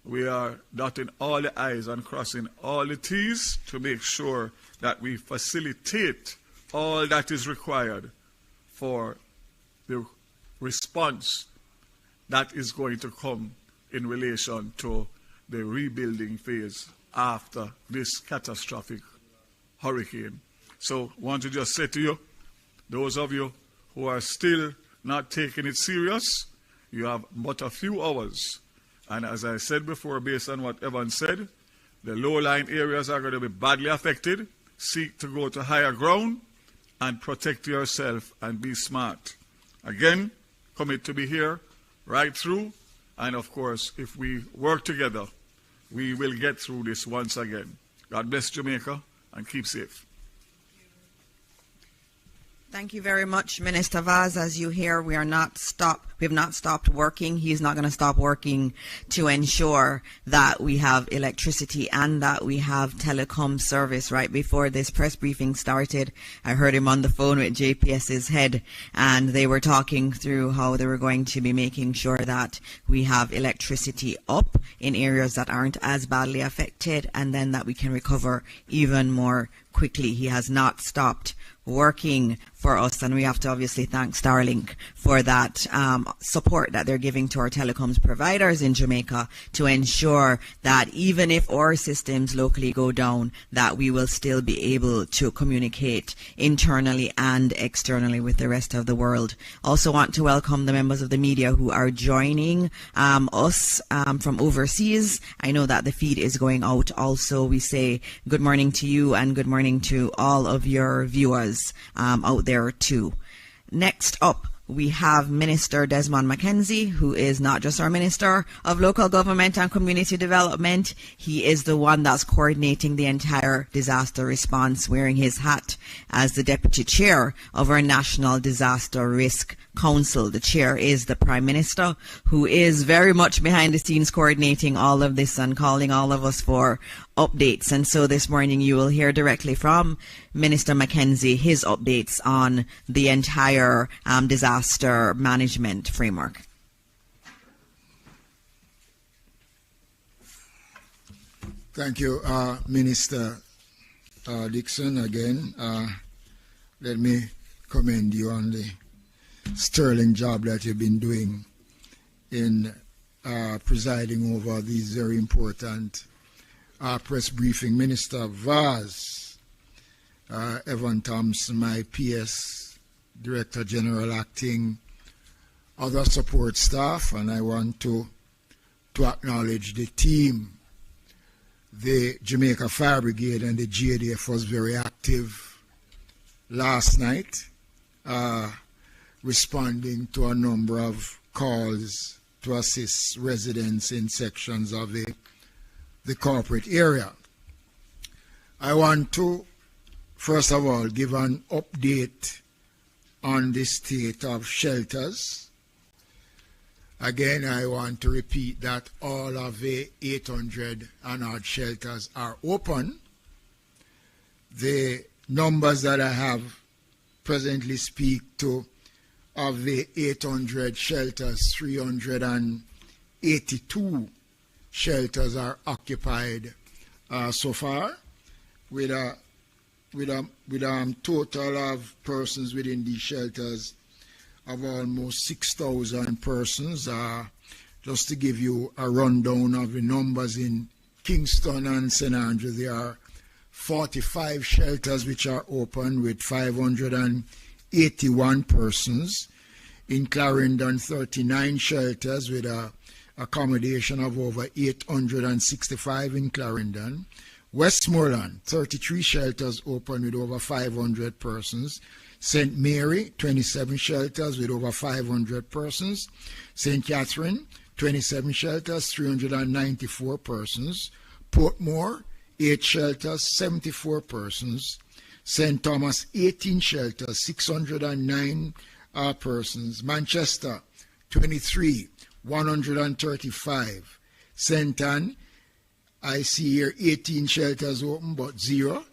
we are dotting all the I's and crossing all the T's to make sure that we facilitate all that is required for the response that is going to come in relation to the rebuilding phase after this catastrophic hurricane. So I want to just say to you, those of you who are still not taking it serious, you have but a few hours. And as I said before, based on what Evan said, the low-lying areas are going to be badly affected. Seek to go to higher ground and protect yourself and be smart. Again, commit to be here right through. And of course, if we work together, we will get through this once again. God bless Jamaica and keep safe. Thank you very much, Minister Vaz. As you hear, we have not stopped working. He's not going to stop working to ensure that we have electricity and that we have telecom service. Right before this press briefing started, I heard him on the phone with JPS's head, and they were talking through how they were going to be making sure that we have electricity up in areas that aren't as badly affected, and then that we can recover even more quickly. He has not stopped working for us, and we have to obviously thank Starlink for that support that they're giving to our telecoms providers in Jamaica to ensure that even if our systems locally go down, that we will still be able to communicate internally and externally with the rest of the world. Also want to welcome the members of the media who are joining us from overseas. I know that the feed is going out also. We say good morning to you and good morning to all of your viewers out there too. Next up, we have Minister Desmond McKenzie, who is not just our Minister of Local Government and Community Development. He is the one that's coordinating the entire disaster response, wearing his hat as the Deputy Chair of our National Disaster Risk Council. The chair is the Prime Minister, who is very much behind the scenes coordinating all of this and calling all of us for updates. And so this morning you will hear directly from Minister McKenzie his updates on the entire disaster management framework. Thank you, Minister Dixon. Again, let me commend you on the sterling job that you've been doing in presiding over these very important press briefing. Minister Vaz, Evan Thompson, my PS, Director General Acting, other support staff, and I want to acknowledge the team. The Jamaica Fire Brigade and the GADF was very active last night, responding to a number of calls to assist residents in sections of the corporate area. I want to, first of all, give an update on the state of shelters. Again, I want to repeat that all of the 800 and odd shelters are open. The numbers that I have presently speak to, of the 800 shelters, 382 shelters are occupied so far, with a total of persons within these shelters of almost 6,000 persons. Just to give you a rundown of the numbers in Kingston and St. Andrew, there are 45 shelters which are open with 581 persons. In Clarendon, 39 shelters with a accommodation of over 865 in Clarendon. Westmoreland, 33 shelters open with over 500 persons. St. Mary, 27 shelters with over 500 persons. St. Catherine, 27 shelters, 394 persons. Portmore, 8 shelters, 74 persons. St. Thomas, 18 shelters, 609 persons. Manchester, 23, 135. St. Anne, I see here 18 shelters open, but 0.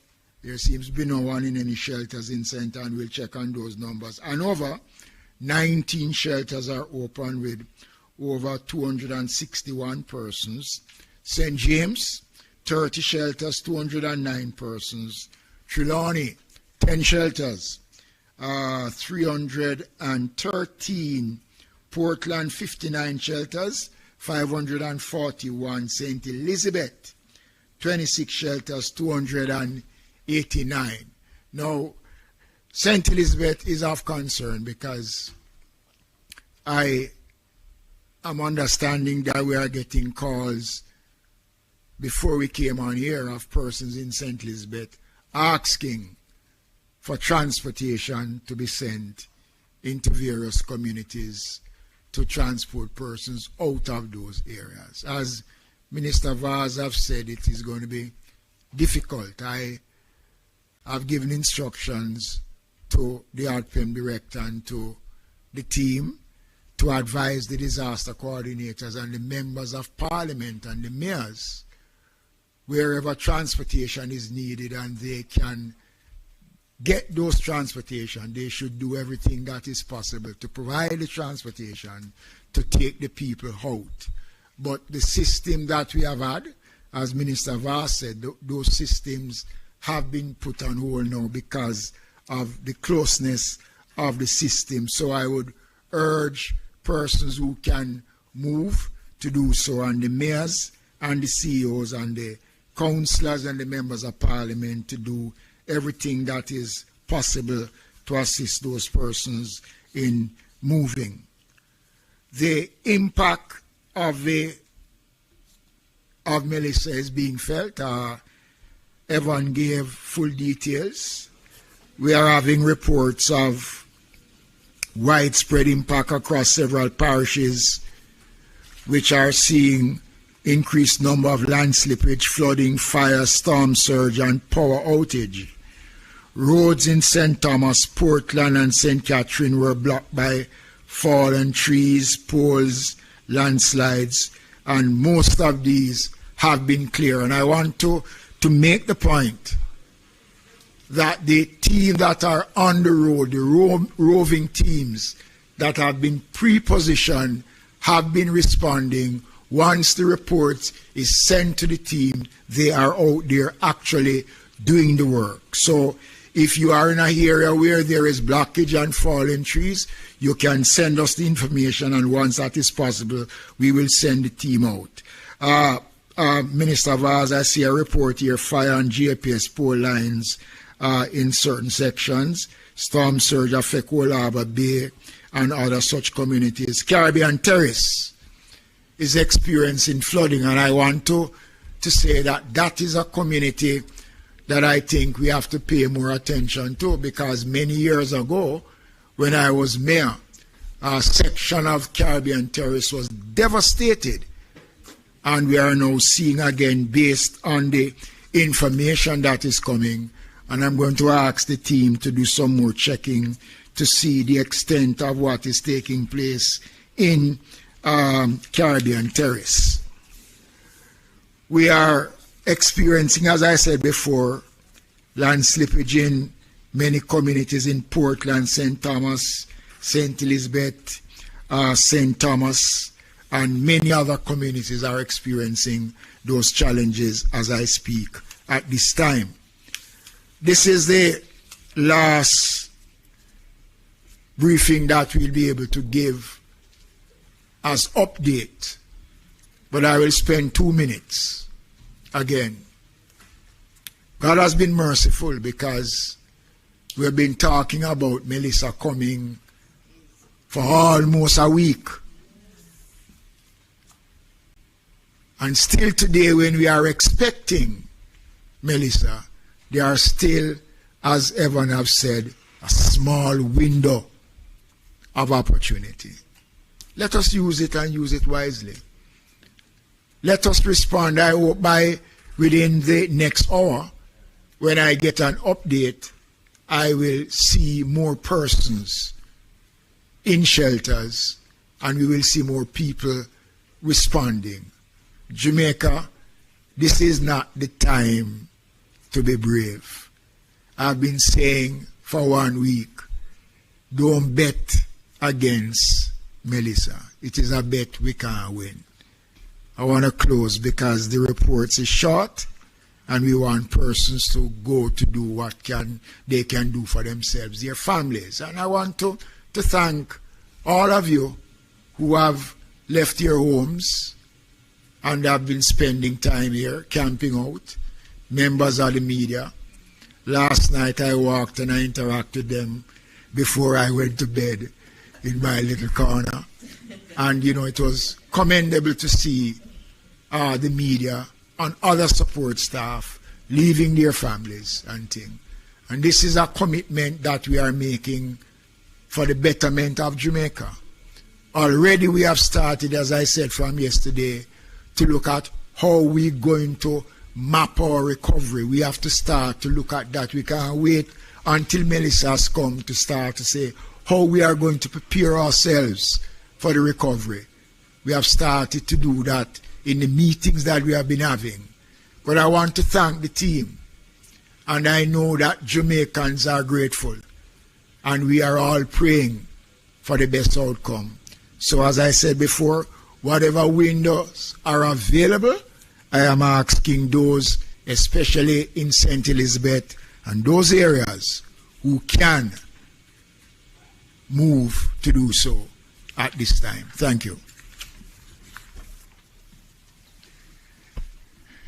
There seems to be no one in any shelters in St. Anne. We'll check on those numbers. And over 19 shelters are open with over 261 persons. St. James, 30 shelters, 209 persons. Trelawney, 10 shelters, 313. Portland, 59 shelters, 541. St. Elizabeth, 26 shelters, 289. Now, St. Elizabeth is of concern because I am understanding that we are getting calls before we came on here of persons in St. Elizabeth asking for transportation to be sent into various communities to transport persons out of those areas. As Minister Vaz have said, it is going to be difficult. I have given instructions to the ADPEM director and to the team to advise the disaster coordinators and the members of parliament and the mayors wherever transportation is needed and they can get those transportation, they should do everything that is possible to provide the transportation to take the people out. But the system that we have had, as Minister Vaz said, those systems have been put on hold now because of the closeness of the system. So I would urge persons who can move to do so, and the mayors and the CEOs and the councillors and the members of parliament to do everything that is possible to assist those persons in moving. The impact of Melissa is being felt. Evan gave full details. We are having reports of widespread impact across several parishes which are seeing increased number of land slippage, flooding, fire, storm surge, and power outage. Roads in St. Thomas, Portland, and St. Catherine were blocked by fallen trees, poles, landslides, and most of these have been clear. And I want to make the point that the team that are on the road, the roving teams that have been pre-positioned, have been responding. Once the report is sent to the team, they are out there actually doing the work. So if you are in an area where there is blockage and fallen trees, you can send us the information, and once that is possible, we will send the team out. Minister Vaz, I see a report here, fire on GPS pole lines in certain sections. Storm surge affect Old Harbour Bay and other such communities. Caribbean Terrace is experiencing flooding, and I want to say that that is a community that I think we have to pay more attention to, because many years ago, when I was mayor, a section of Caribbean Terrace was devastated, and we are now seeing again, based on the information that is coming, and I'm going to ask the team to do some more checking to see the extent of what is taking place in Caribbean Terrace. We are experiencing, as I said before, land slippage in many communities in Portland, St. Thomas, St. Elizabeth, St. Thomas, and many other communities are experiencing those challenges as I speak at this time. This is the last briefing that we'll be able to give as update, but I will spend 2 minutes again. God has been merciful, because we've been talking about Melissa coming for almost a week. And still today, when we are expecting Melissa, there are still, as Evan have said, a small window of opportunity. Let us use it, and use it wisely. Let us respond. I hope by within the next hour, when I get an update, I will see more persons in shelters, and we will see more people responding. Jamaica, this is not the time to be brave. I've been saying for 1 week, don't bet against Melissa. It is a bet we can't win. I want to close because the reports is short, and we want persons to go to do what they can do for themselves, their families. And I want to thank all of you who have left your homes and have been spending time here, camping out, members of the media. Last night I walked and I interacted with them before I went to bed in my little corner. And, it was commendable to see the media and other support staff leaving their families and things. And this is a commitment that we are making for the betterment of Jamaica. Already we have started, as I said from yesterday, to look at how we're going to map our recovery. We have to start to look at that. We can't wait until Melissa has come to start to say how we are going to prepare ourselves for the recovery. We have started to do that in the meetings that we have been having. But I want to thank the team, and I know that Jamaicans are grateful, and we are all praying for the best outcome. So as I said before, whatever windows are available, I am asking those, especially in St. Elizabeth and those areas, who can move to do so at this time. Thank you.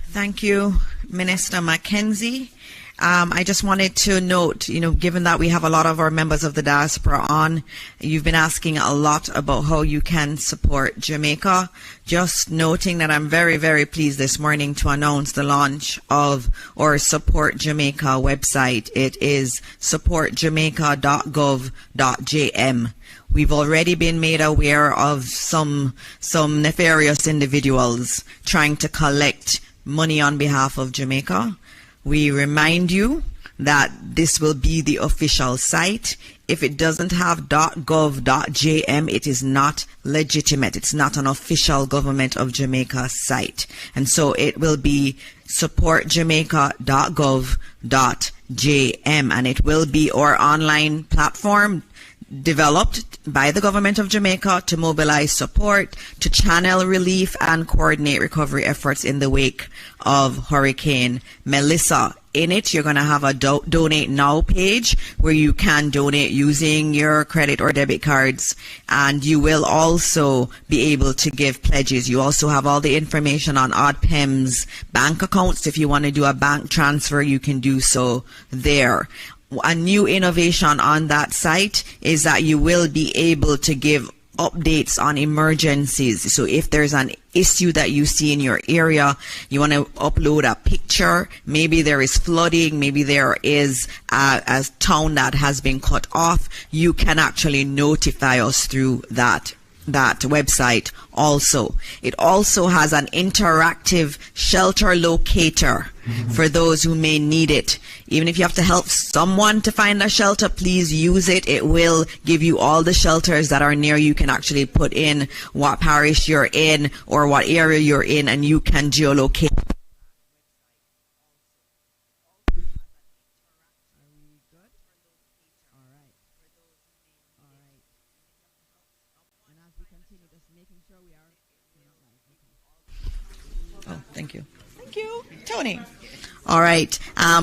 Thank you, Minister Mackenzie. I just wanted to note, given that we have a lot of our members of the diaspora on, you've been asking a lot about how you can support Jamaica. Just noting that I'm very, very pleased this morning to announce the launch of our Support Jamaica website. It is supportjamaica.gov.jm. We've already been made aware of some nefarious individuals trying to collect money on behalf of Jamaica. We remind you that this will be the official site. If it doesn't have .gov.jm, it is not legitimate. It's not an official Government of Jamaica site. And so it will be supportjamaica.gov.jm, and it will be our online platform developed by the Government of Jamaica to mobilize support, to channel relief and coordinate recovery efforts in the wake of Hurricane Melissa. In it, you're going to have a donate now page where you can donate using your credit or debit cards, and you will also be able to give pledges. You also have all the information on ODPEM's bank accounts. If you want to do a bank transfer, you can do so there. A new innovation on that site is that you will be able to give updates on emergencies. So if there's an issue that you see in your area, you want to upload a picture, maybe there is flooding, maybe there is a town that has been cut off, you can actually notify us through that website also. It also has an interactive shelter locator for those who may need it. Even if you have to help someone to find a shelter, please use it. It will give you all the shelters that are near you. You can actually put in what parish you're in or what area you're in, and you can geolocate. Oh, thank you. Thank you, Tony. All right.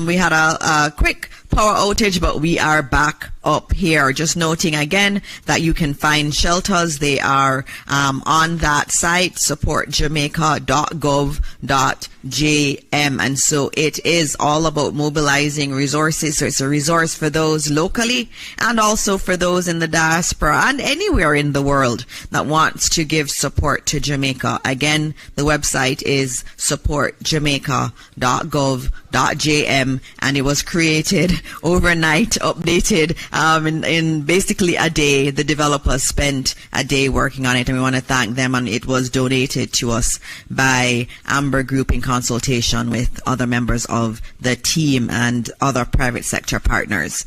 We had a quick power outage, but we are back up here. Just noting again that you can find shelters. They are on that site, supportjamaica.gov.jm. And so it is all about mobilizing resources. So it's a resource for those locally and also for those in the diaspora and anywhere in the world that wants to give support to Jamaica. Again, the website is supportjamaica.gov.jm, and it was created overnight, updated in basically a day. The developers spent a day working on it, and we want to thank them. And it was donated to us by Amber Group in consultation with other members of the team and other private sector partners.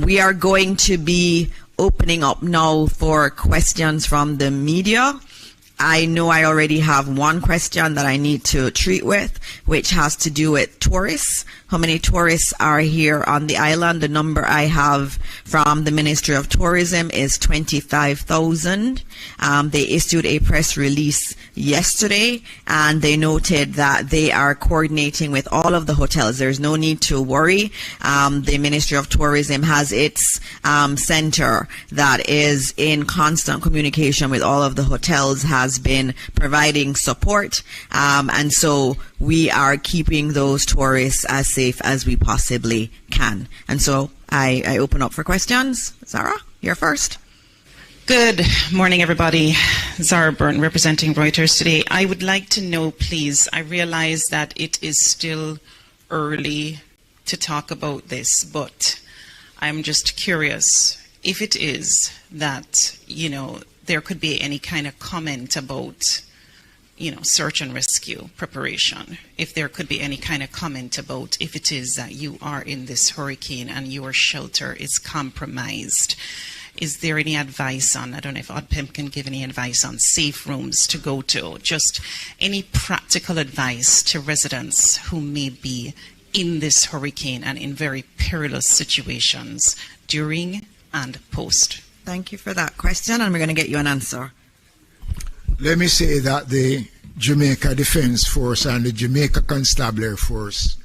We are going to be opening up now for questions from the media. I know I already have one question that I need to treat with, which has to do with tourists. How many tourists are here on the island? The number I have from the Ministry of Tourism is 25,000. They issued a press release yesterday, and they noted that they are coordinating with all of the hotels. There's no need to worry. The Ministry of Tourism has its center that is in constant communication with all of the hotels, has been providing support, and so we are keeping those tourists as safe as we possibly can. And so I open up for questions. Zara, you're first. Good morning, everybody. Zara Burton, representing Reuters today. I would like to know, please, I realize that it is still early to talk about this, but I'm just curious if it is that, there could be any kind of comment about search and rescue preparation. If there could be any kind of comment about if it is that you are in this hurricane and your shelter is compromised. Is there any advice on, I don't know if ODPEM can give any advice on safe rooms to go to, just any practical advice to residents who may be in this hurricane and in very perilous situations during and post? Thank you for that question, and we're going to get you an answer. Let me say that the Jamaica Defence Force and the Jamaica Constabulary Force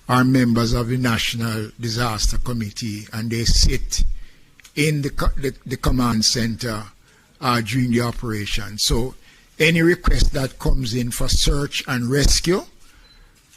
are members of the National Disaster Committee, and they sit in the command center during the operation. So any request that comes in for search and rescue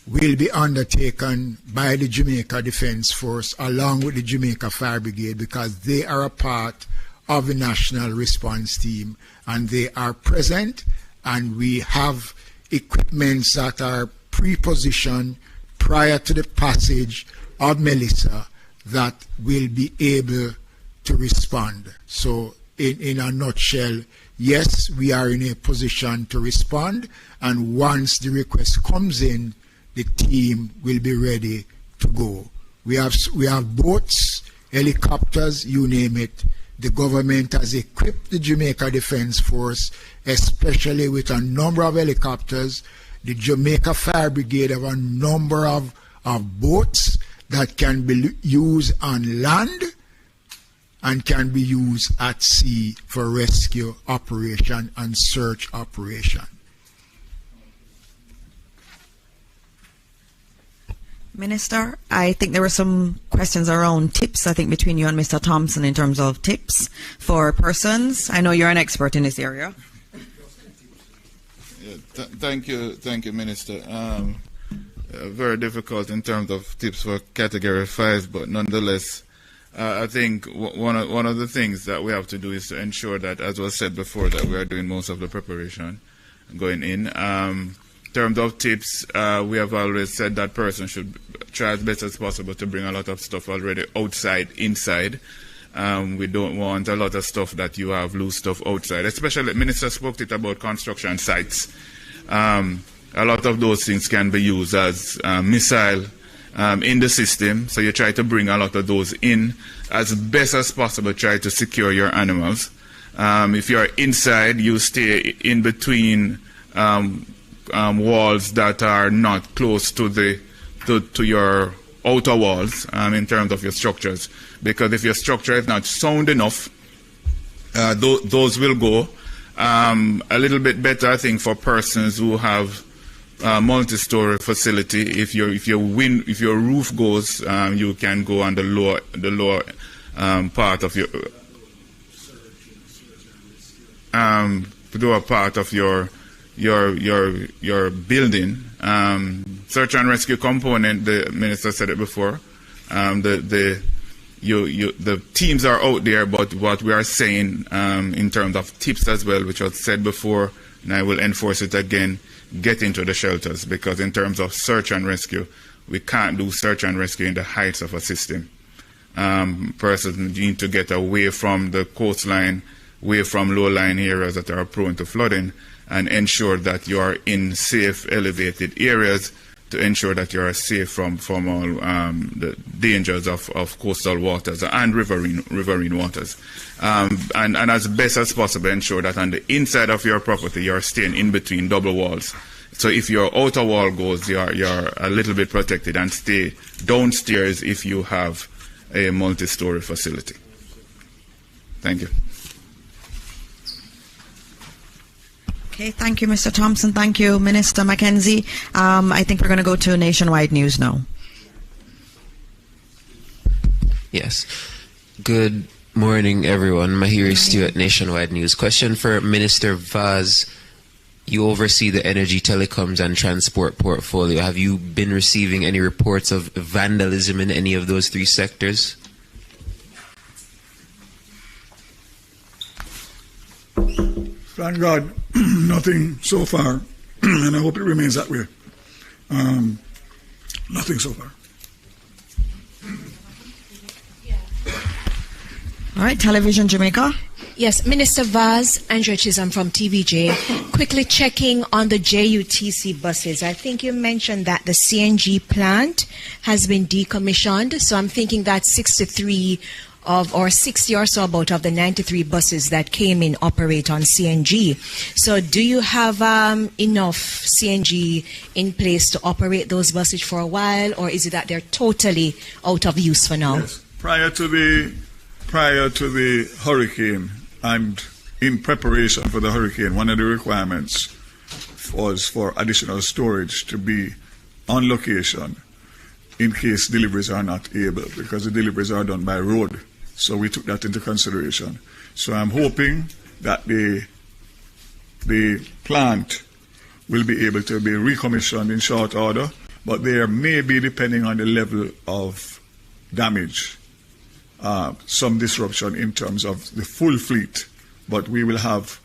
will be undertaken by the Jamaica Defence Force along with the Jamaica Fire Brigade, because they are a part of the national response team, and they are present, and we have equipments that are pre-positioned prior to the passage of Melissa that will be able to respond. So in a nutshell, yes, we are in a position to respond, and once the request comes in, the team will be ready to go. We have boats, helicopters, you name it. The government has equipped the Jamaica Defence Force, especially with a number of helicopters. The Jamaica Fire Brigade have a number of boats that can be used on land and can be used at sea for rescue operation and search operation. Minister, I think there were some questions around tips, I think, between you and Mr. Thompson in terms of tips for persons. I know you're an expert in this area. Yeah, thank you, Minister. Very difficult in terms of tips for Category 5, but nonetheless, I think one of the things that we have to do is to ensure that, as was said before, that we are doing most of the preparation going in. In terms of tips, we have always said that person should try as best as possible to bring a lot of stuff already outside, inside. We don't want a lot of stuff that you have loose stuff outside, especially, Minister spoke it about construction sites. A lot of those things can be used as missile in the system, so you try to bring a lot of those in as best as possible, try to secure your animals. If you're inside, you stay in between walls that are not close to your outer walls in terms of your structures, because if your structure is not sound enough, those will go. A little bit better, I think, for persons who have multi-story facility. If your roof goes, you can go on the lower part of your building. Search and rescue component, the Minister said it before. The teams are out there, but what we are saying in terms of tips as well, which was said before, and I will enforce it again, get into the shelters, because in terms of search and rescue, we can't do search and rescue in the heights of a system. Persons need to get away from the coastline, away from low-lying areas that are prone to flooding, and ensure that you are in safe, elevated areas to ensure that you are safe from all the dangers of coastal waters and riverine waters. And as best as possible, ensure that on the inside of your property, you're staying in between double walls. So if your outer wall goes, you're a little bit protected, and stay downstairs if you have a multi-story facility. Thank you. Okay, thank you, Mr. Thompson. Thank you, Minister Mackenzie. I think we're going to go to Nationwide News now. Yes. Good morning, everyone. Mahiri Stewart, Nationwide News. Question for Minister Vaz. You oversee the energy, telecoms, and transport portfolio. Have you been receiving any reports of vandalism in any of those three sectors? Thank God, nothing so far, and I hope it remains that way. Nothing so far. All right, Television Jamaica. Yes, Minister Vaz, Andrea Chisholm from TVJ. Quickly checking on the JUTC buses. I think you mentioned that the CNG plant has been decommissioned. So I'm thinking that 63 or 60 or so about of the 93 buses that came in operate on CNG. So do you have enough CNG in place to operate those buses for a while, or is it that they're totally out of use for now? Yes. Prior to the hurricane and in preparation for the hurricane, one of the requirements was for additional storage to be on location in case deliveries are not able, because the deliveries are done by road. So we took that into consideration. So I'm hoping that the plant will be able to be recommissioned in short order, but there may be, depending on the level of damage, some disruption in terms of the full fleet, but we will have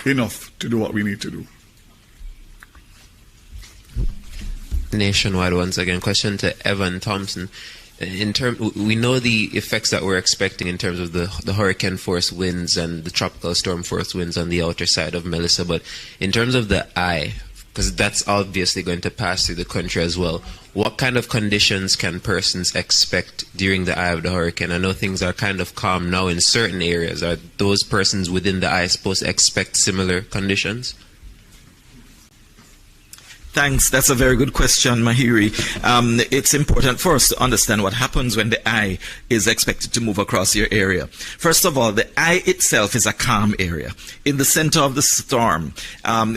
enough to do what we need to do. Nationwide, once again, question to Evan Thompson. We know the effects that we're expecting in terms of the hurricane force winds and the tropical storm force winds on the outer side of Melissa, but in terms of the eye, because that's obviously going to pass through the country as well, what kind of conditions can persons expect during the eye of the hurricane? I know things are kind of calm now in certain areas. Are those persons within the eye supposed to expect similar conditions? Thanks. That's a very good question, Mahiri. It's important for us to understand what happens when the eye is expected to move across your area. First of all, the eye itself is a calm area in the center of the storm.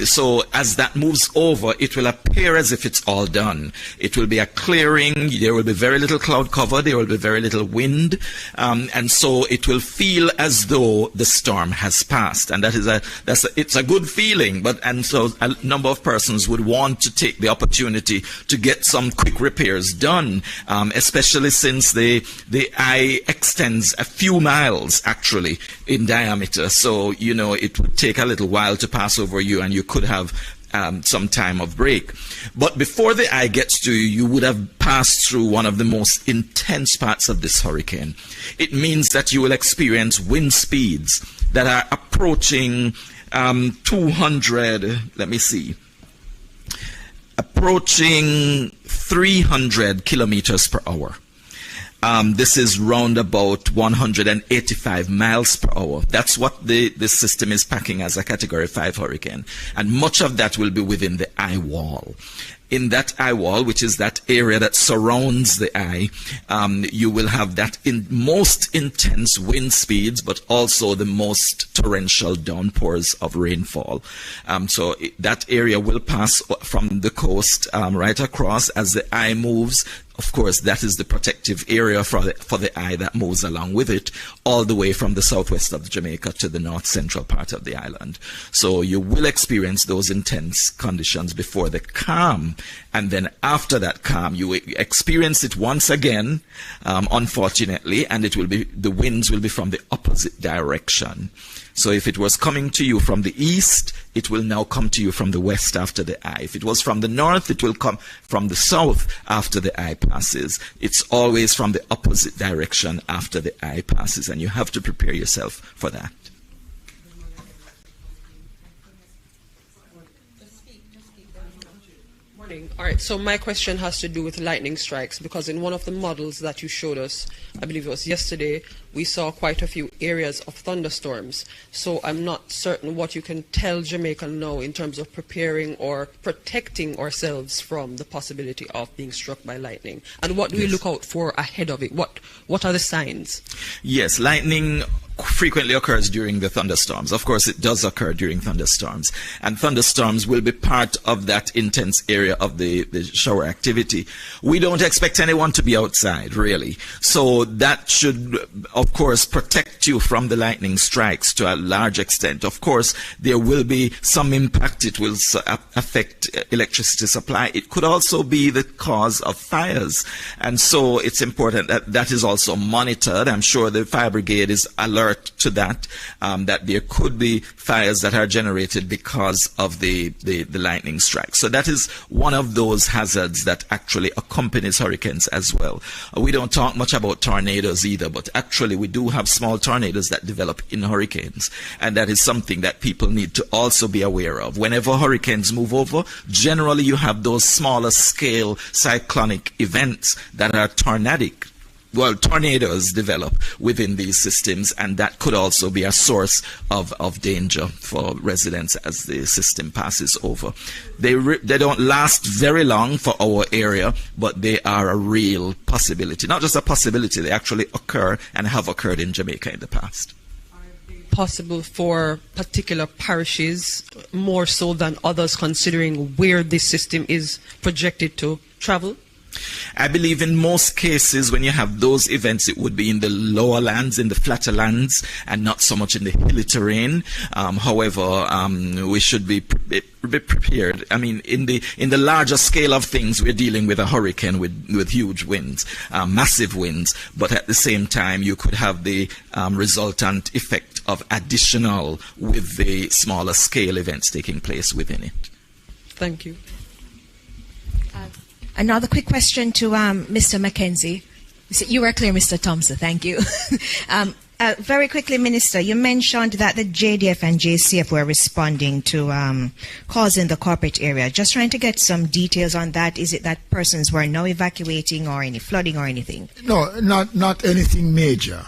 So as that moves over, it will appear as if it's all done. It will be a clearing. There will be very little cloud cover. There will be very little wind. And so it will feel as though the storm has passed. And it's a good feeling. And so a number of persons would want to take the opportunity to get some quick repairs done, especially since the eye extends a few miles actually in diameter. So, it would take a little while to pass over you, and you could have some time of break. But before the eye gets to you, you would have passed through one of the most intense parts of this hurricane. It means that you will experience wind speeds that are approaching 300 kilometers per hour. This is round about 185 miles per hour. That's what the system is packing as a Category 5 hurricane. And much of that will be within the eye wall. In that eye wall, which is that area that surrounds the eye, you will have that most intense wind speeds, but also the most torrential downpours of rainfall. So that area will pass from the coast right across as the eye moves. Of course, that is the protective area for the eye that moves along with it, all the way from the southwest of Jamaica to the north central part of the island. So you will experience those intense conditions before the calm, and then after that calm, you experience it once again, unfortunately, and the winds will be from the opposite direction. So if it was coming to you from the east, it will now come to you from the west after the eye. If it was from the north, it will come from the south after the eye passes. It's always from the opposite direction after the eye passes, and you have to prepare yourself for that. All right, so my question has to do with lightning strikes, because in one of the models that you showed us, I believe it was yesterday, we saw quite a few areas of thunderstorms. So I'm not certain what you can tell Jamaica now in terms of preparing or protecting ourselves from the possibility of being struck by lightning. And what do we look out for ahead of it? What are the signs? Yes, lightning frequently occurs during the thunderstorms. Of course, it does occur during thunderstorms. And thunderstorms will be part of that intense area of the shower activity. We don't expect anyone to be outside, really. So that should, of course, protect you from the lightning strikes to a large extent. Of course, there will be some impact. It will affect electricity supply. It could also be the cause of fires. And so it's important that that is also monitored. I'm sure the fire brigade is alert alert to that, that there could be fires that are generated because of the lightning strike. So that is one of those hazards that actually accompanies hurricanes as well. We don't talk much about tornadoes either, but actually we do have small tornadoes that develop in hurricanes, and that is something that people need to also be aware of. Whenever hurricanes move over, generally you have those smaller scale cyclonic events that are tornadic. Well, tornadoes develop within these systems, and that could also be a source of danger for residents as the system passes over. They don't last very long for our area, but they are a real possibility. Not just a possibility, they actually occur and have occurred in Jamaica in the past. Possible for particular parishes more so than others, considering where this system is projected to travel? I believe in most cases when you have those events, it would be in the lower lands, in the flatter lands, and not so much in the hilly terrain. However, we should be prepared. I mean, in the larger scale of things, we're dealing with a hurricane with huge winds, massive winds, but at the same time, you could have the resultant effect of additional with the smaller scale events taking place within it. Thank you. Another quick question to Mr. Mackenzie. You were clear, Mr. Thompson. Thank you. Very quickly, Minister, you mentioned that the JDF and JCF were responding to calls in the corporate area. Just trying to get some details on that. Is it that persons were now evacuating or any flooding or anything? No, not anything major.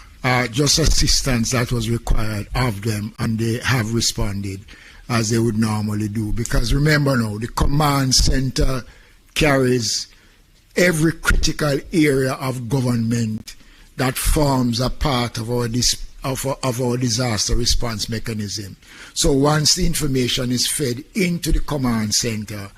Just assistance that was required of them, and they have responded as they would normally do. Because remember now, the command center carries every critical area of government that forms a part of our disaster response mechanism. So once the information is fed into the command center,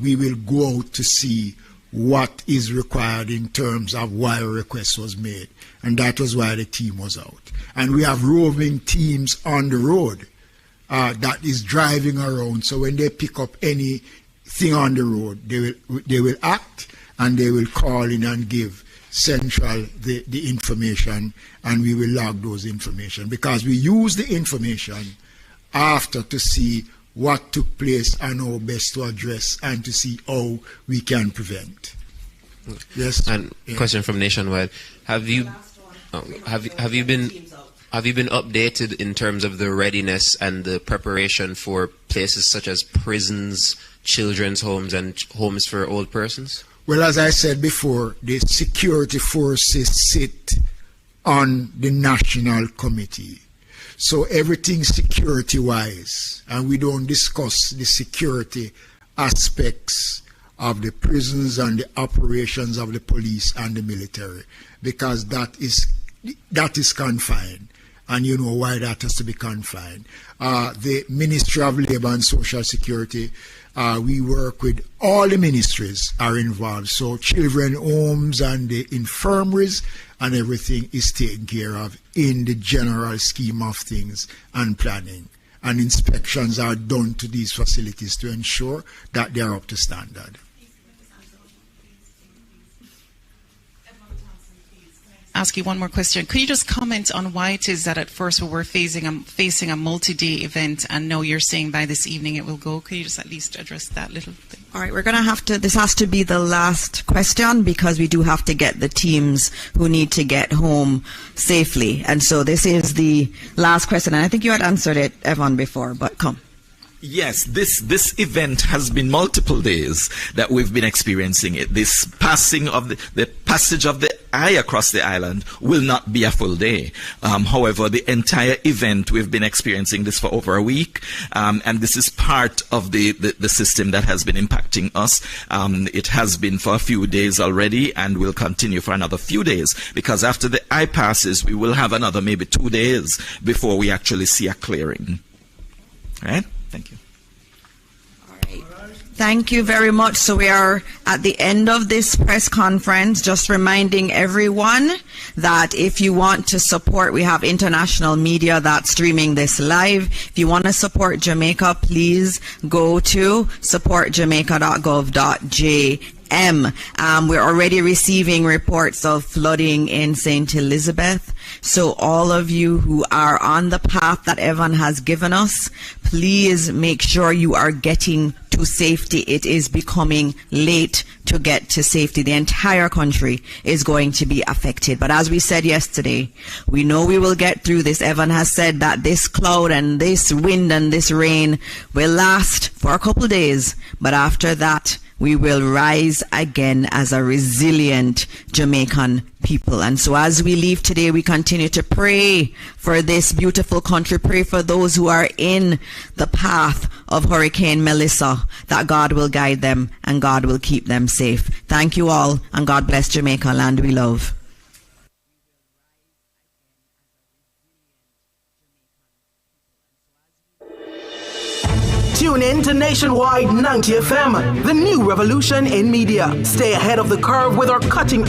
we will go out to see what is required in terms of why a request was made. And that was why the team was out. And we have roving teams on the road that is driving around. So when they pick up anything on the road, they will act, and they will call in and give Central the information, and we will log those information, because we use the information after to see what took place and how best to address and to see how we can prevent. Yes. And question from Nationwide: Have you been updated in terms of the readiness and the preparation for places such as prisons, children's homes, and homes for old persons? Well, as I said before, the security forces sit on the National Committee. So everything security-wise, and we don't discuss the security aspects of the prisons and the operations of the police and the military, because that is confined. And you know why that has to be confined. The Ministry of Labour and Social Security, we work with all the ministries are involved. So children homes and the infirmaries and everything is taken care of in the general scheme of things and planning. And inspections are done to these facilities to ensure that they are up to standard. Ask you one more question. Could you just comment on why it is that at first we were facing a multi-day event, and now you're saying by this evening it will go? Could you just at least address that little thing? All right, we're going to have to, this has to be the last question, because we do have to get the teams who need to get home safely. And so this is the last question. And I think you had answered it, Evan, before, but come. Yes, this event has been multiple days that we've been experiencing it. This passing of the passage of the eye across the island will not be a full day. However, the entire event, we've been experiencing this for over a week, and this is part of the system that has been impacting us. It has been for a few days already, and will continue for another few days, because after the eye passes, we will have another maybe 2 days before we actually see a clearing. All right? Thank you. All right. Thank you very much. So we are at the end of this press conference, just reminding everyone that if you want to support, we have international media that's streaming this live. If you want to support Jamaica, please go to supportjamaica.gov.jm M. We're already receiving reports of flooding in St. Elizabeth. So all of you who are on the path that Evan has given us, please make sure you are getting to safety. It is becoming late to get to safety. The entire country is going to be affected. But as we said yesterday, we know we will get through this. Evan has said that this cloud and this wind and this rain will last for a couple days. But after that, we will rise again as a resilient Jamaican people. And so as we leave today, we continue to pray for this beautiful country, pray for those who are in the path of Hurricane Melissa, that God will guide them and God will keep them safe. Thank you all, and God bless Jamaica, land we love. Tune in to Nationwide 90 FM, the new revolution in media. Stay ahead of the curve with our cutting